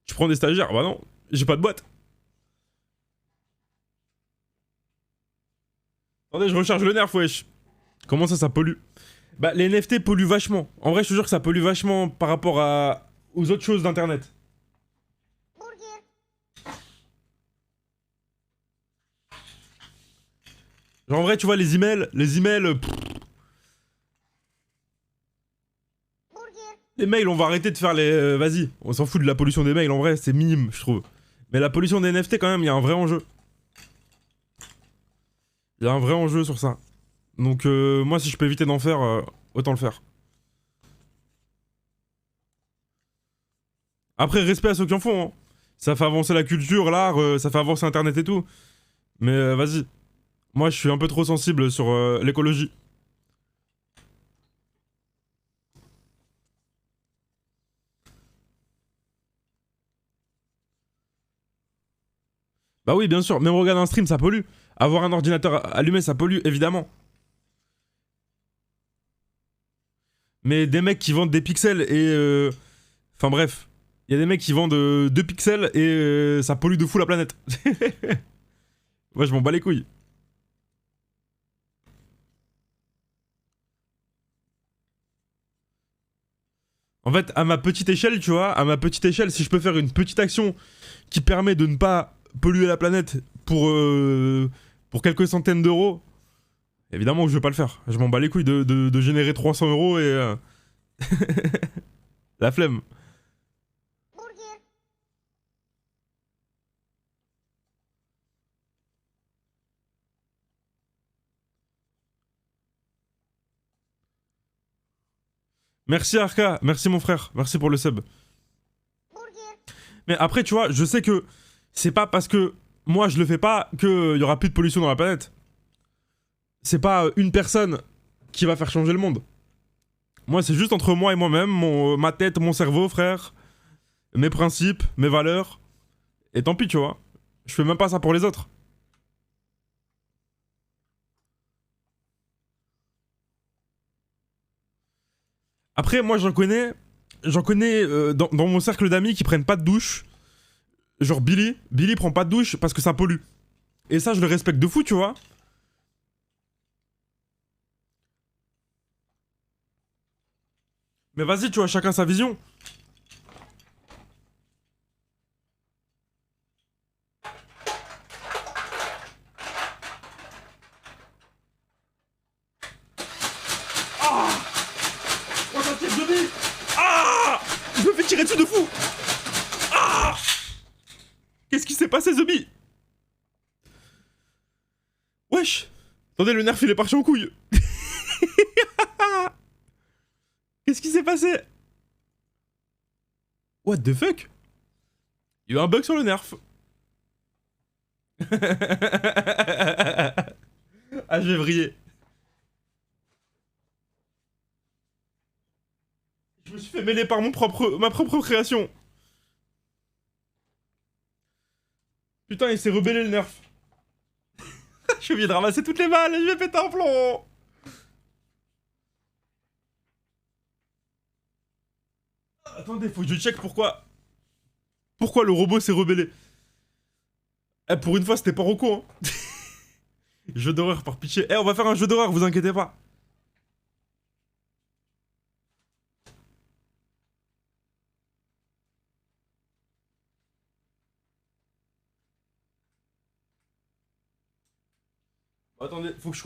Je prends des stagiaires. Bah non, j'ai pas de boîte. Attendez, je recharge le nerf, wesh. Comment ça pollue? Bah, les NFT polluent vachement. En vrai, je te jure que ça pollue vachement par rapport aux autres choses d'internet. Genre, en vrai, tu vois, les emails. Les mails, on va arrêter de faire les. Vas-y, on s'en fout de la pollution des mails, en vrai, c'est minime, je trouve. Mais la pollution des NFT, quand même, il y a un vrai enjeu. Il y a un vrai enjeu sur ça. Donc, moi, si je peux éviter d'en faire, autant le faire. Après, respect à ceux qui en font, hein. Ça fait avancer la culture, l'art, ça fait avancer Internet et tout. Mais vas-y. Moi, je suis un peu trop sensible sur l'écologie. Bah oui, bien sûr. Même regarder un stream, ça pollue. Avoir un ordinateur allumé, ça pollue, évidemment. Mais des mecs qui vendent des pixels et... Enfin bref. Il y a des mecs qui vendent 2 pixels et ça pollue de fou la planète. Moi, je m'en bats les couilles. En fait, à ma petite échelle, tu vois, à ma petite échelle, si je peux faire une petite action qui permet de ne pas polluer la planète pour quelques centaines d'euros, évidemment que je vais pas le faire. Je m'en bats les couilles de générer 300 euros et... la flemme. Merci Arka, merci mon frère, merci pour le sub. Mais après, tu vois, je sais que c'est pas parce que moi je le fais pas qu'il y aura plus de pollution dans la planète. C'est pas une personne qui va faire changer le monde. Moi, c'est juste entre moi et moi-même, ma tête, mon cerveau, frère, mes principes, mes valeurs. Et tant pis, tu vois. Je fais même pas ça pour les autres. Après, moi, j'en connais dans mon cercle d'amis qui prennent pas de douche. Genre Billy prend pas de douche parce que ça pollue. Et ça, je le respecte de fou, tu vois. Mais vas-y, tu vois, chacun sa vision. Ah! Oh, ça tire de vie! Ah! Je me fais tirer dessus de fou! Ah! Qu'est-ce qui s'est passé, Zombie? Wesh! Attendez, le nerf il est parti en couille! Qu'est-ce qui s'est passé? What the fuck? Il y a eu un bug sur le nerf. Ah, je vais vriller. Je me suis fait mêler par ma propre création. Putain, il s'est rebellé le nerf. Je suis obligé de ramasser toutes les balles et je vais péter un plomb. Attendez, faut que je check pourquoi le robot s'est rebellé. Eh, pour une fois, c'était pas Rocco, hein. Jeu d'horreur par pitié. Eh, on va faire un jeu d'horreur, vous inquiétez pas. Attendez, faut que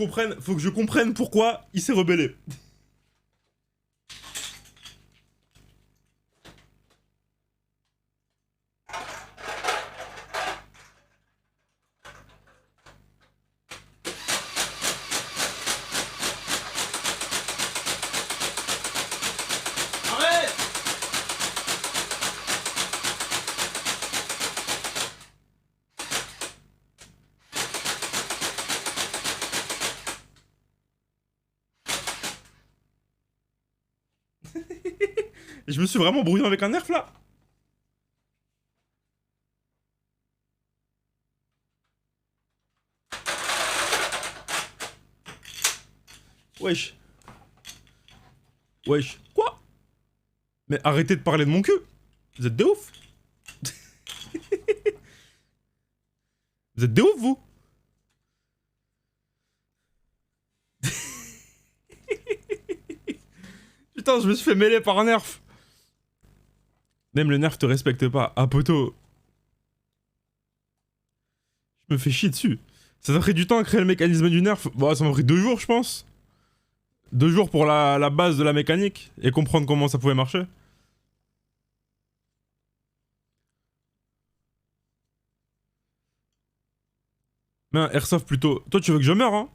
je comprenne pourquoi il s'est rebellé. Arrête! Je me suis vraiment brouillé avec un nerf là. Wesh. Wesh. Quoi? Mais arrêtez de parler de mon cul. Vous êtes des ouf. Vous êtes des ouf, vous. Putain, je me suis fait mêler par un nerf. Même le nerf te respecte pas. Ah, poteau. Je me fais chier dessus. Ça t'a pris du temps à créer le mécanisme du nerf. Bon, ça m'a pris 2 jours, je pense. 2 jours pour la base de la mécanique et comprendre comment ça pouvait marcher. Mais un airsoft plutôt. Toi, tu veux que je meure, hein?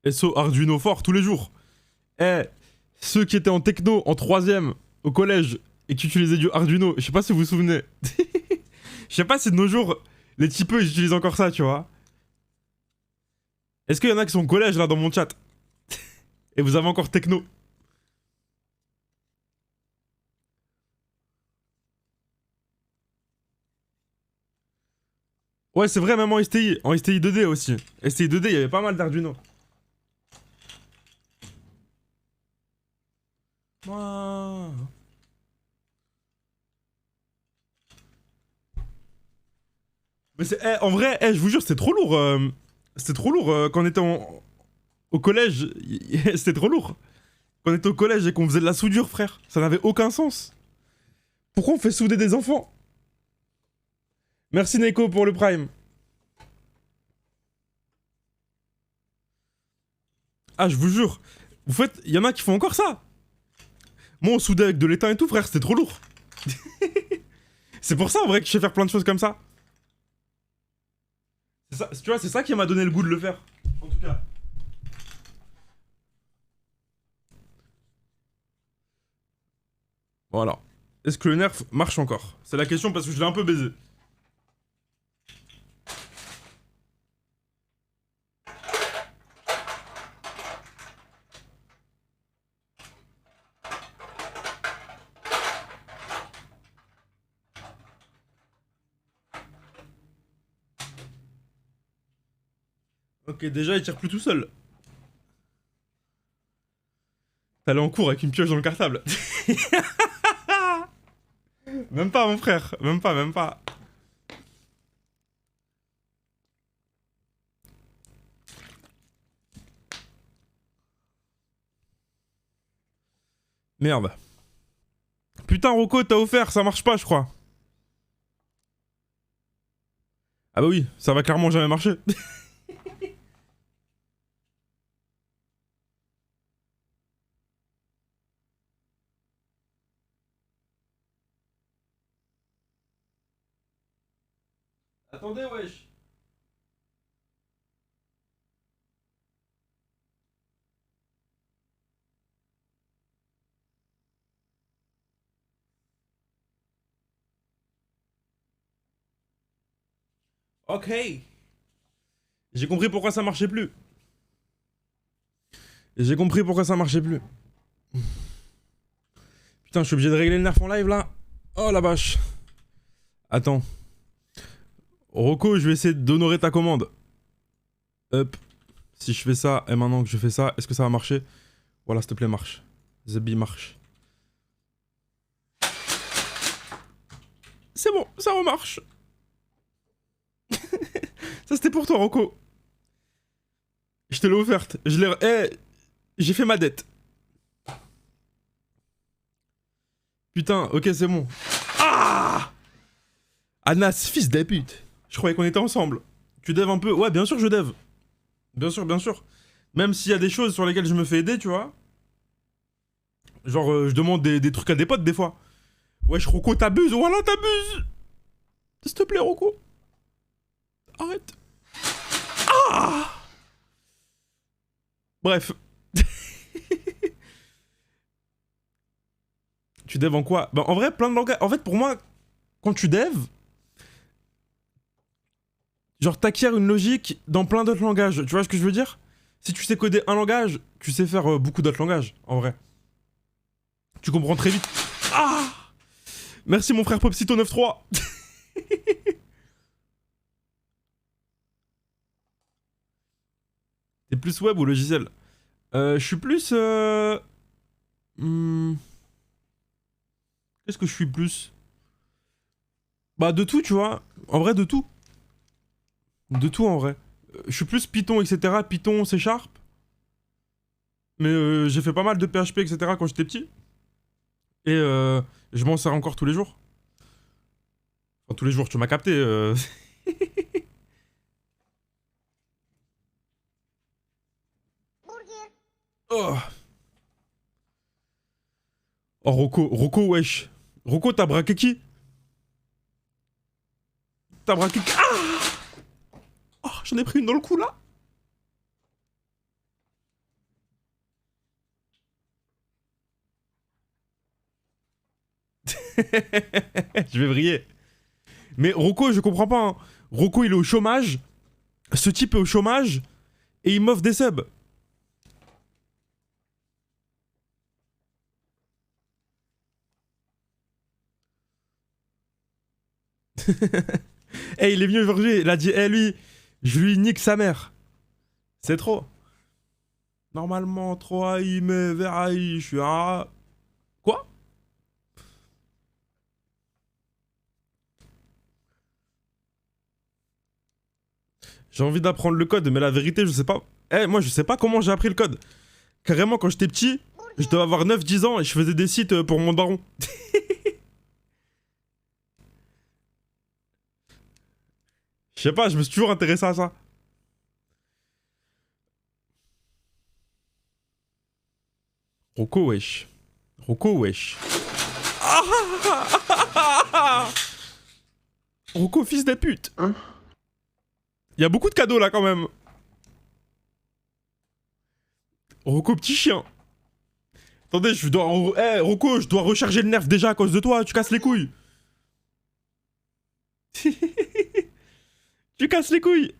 SO Arduino fort tous les jours. Eh, ceux qui étaient en techno en 3ème au collège et qui utilisaient du Arduino, je sais pas si vous vous souvenez. Je sais pas si de nos jours, les typeux ils utilisent encore ça, tu vois. Est-ce qu'il y en a qui sont au collège là dans mon chat? Et vous avez encore techno? Ouais, c'est vrai, même en STI 2D aussi. STI 2D, il y avait pas mal d'Arduino. Ouah. Mais c'est, en vrai, je vous jure, c'était trop lourd. C'était trop lourd quand on était au collège. C'était trop lourd. Quand on était au collège et qu'on faisait de la soudure, frère. Ça n'avait aucun sens. Pourquoi on fait souder des enfants? Merci Neko pour le prime. Ah, je vous jure. Vous faites, il y en a qui font encore ça. Moi, on soudait avec de l'étain et tout, frère, c'était trop lourd. C'est pour ça, en vrai, que je sais faire plein de choses comme ça. Ça, tu vois, c'est ça qui m'a donné le goût de le faire. En tout cas. Voilà. Est-ce que le nerf marche encore? C'est la question parce que je l'ai un peu baisé. Ok, déjà, il tire plus tout seul. T'allais en cours avec une pioche dans le cartable. Même pas, mon frère. Même pas, même pas. Merde. Putain, Rocco, t'as offert, ça marche pas, je crois. Ah bah oui, ça va clairement jamais marcher. Attendez, wesh. Ok. J'ai compris pourquoi ça marchait plus. J'ai compris pourquoi ça marchait plus. Putain, je suis obligé de régler le nerf en live là. Oh la vache. Attends. Rocco, je vais essayer d'honorer ta commande. Hop. Si je fais ça, et maintenant que je fais ça, est-ce que ça va marcher? Voilà, s'il te plaît, marche. Zebi, marche. C'est bon, ça remarche. Ça, c'était pour toi, Rocco. Je te l'ai offerte. Je l'ai... j'ai fait ma dette. Putain, ok, c'est bon. Ah Anas, fils de pute. Je croyais qu'on était ensemble. Tu dev un peu? Ouais, bien sûr, je dev. Bien sûr, bien sûr. Même s'il y a des choses sur lesquelles je me fais aider, tu vois. Genre, je demande des trucs à des potes, des fois. Wesh, Rocco, t'abuses. Voilà, t'abuses. S'il te plaît, Rocco. Arrête. Ah Bref. Tu dev en quoi? Bah, en vrai, plein de langages. En fait, pour moi, quand tu dev, genre, t'acquiers une logique dans plein d'autres langages. Tu vois ce que je veux dire? Si tu sais coder un langage, tu sais faire beaucoup d'autres langages, en vrai. Tu comprends très vite. Ah Merci, mon frère Popsito 93. T'es plus web ou logiciel? Je suis plus... Qu'est-ce que je suis plus? Bah de tout, tu vois. En vrai, de tout. De tout, en vrai. Je suis plus Python, etc. Python, C Sharp. Mais j'ai fait pas mal de PHP, etc. quand j'étais petit. Et je m'en sers encore tous les jours. Enfin, tous les jours, tu m'as capté. Oh. Oh, Rocco, wesh. Rocco, t'as braqué qui? T'as braqué qui? Ah! Oh, j'en ai pris une dans le cou, là. Je vais vriller. Mais Rocco, je comprends pas. Hein. Rocco, il est au chômage. Ce type est au chômage. Et il m'offre des subs. Eh, il est venu aujourd'hui. Il a dit, eh, lui, je lui nique sa mère. C'est trop. Normalement, trop haï, mais vers haï, je suis un... Quoi? J'ai envie d'apprendre le code, mais la vérité, je sais pas. Eh, moi, je sais pas comment j'ai appris le code. Carrément, quand j'étais petit, je devais avoir 9-10 ans et je faisais des sites pour mon daron. Je sais pas, je me suis toujours intéressé à ça. Rocco, wesh. Rocco, wesh. Rocco, fils de pute. Hein? Il y a beaucoup de cadeaux là quand même. Rocco, petit chien. Attendez, je dois... Eh, Rocco, je dois recharger le nerf déjà à cause de toi, tu casses les couilles. Tu casses les couilles.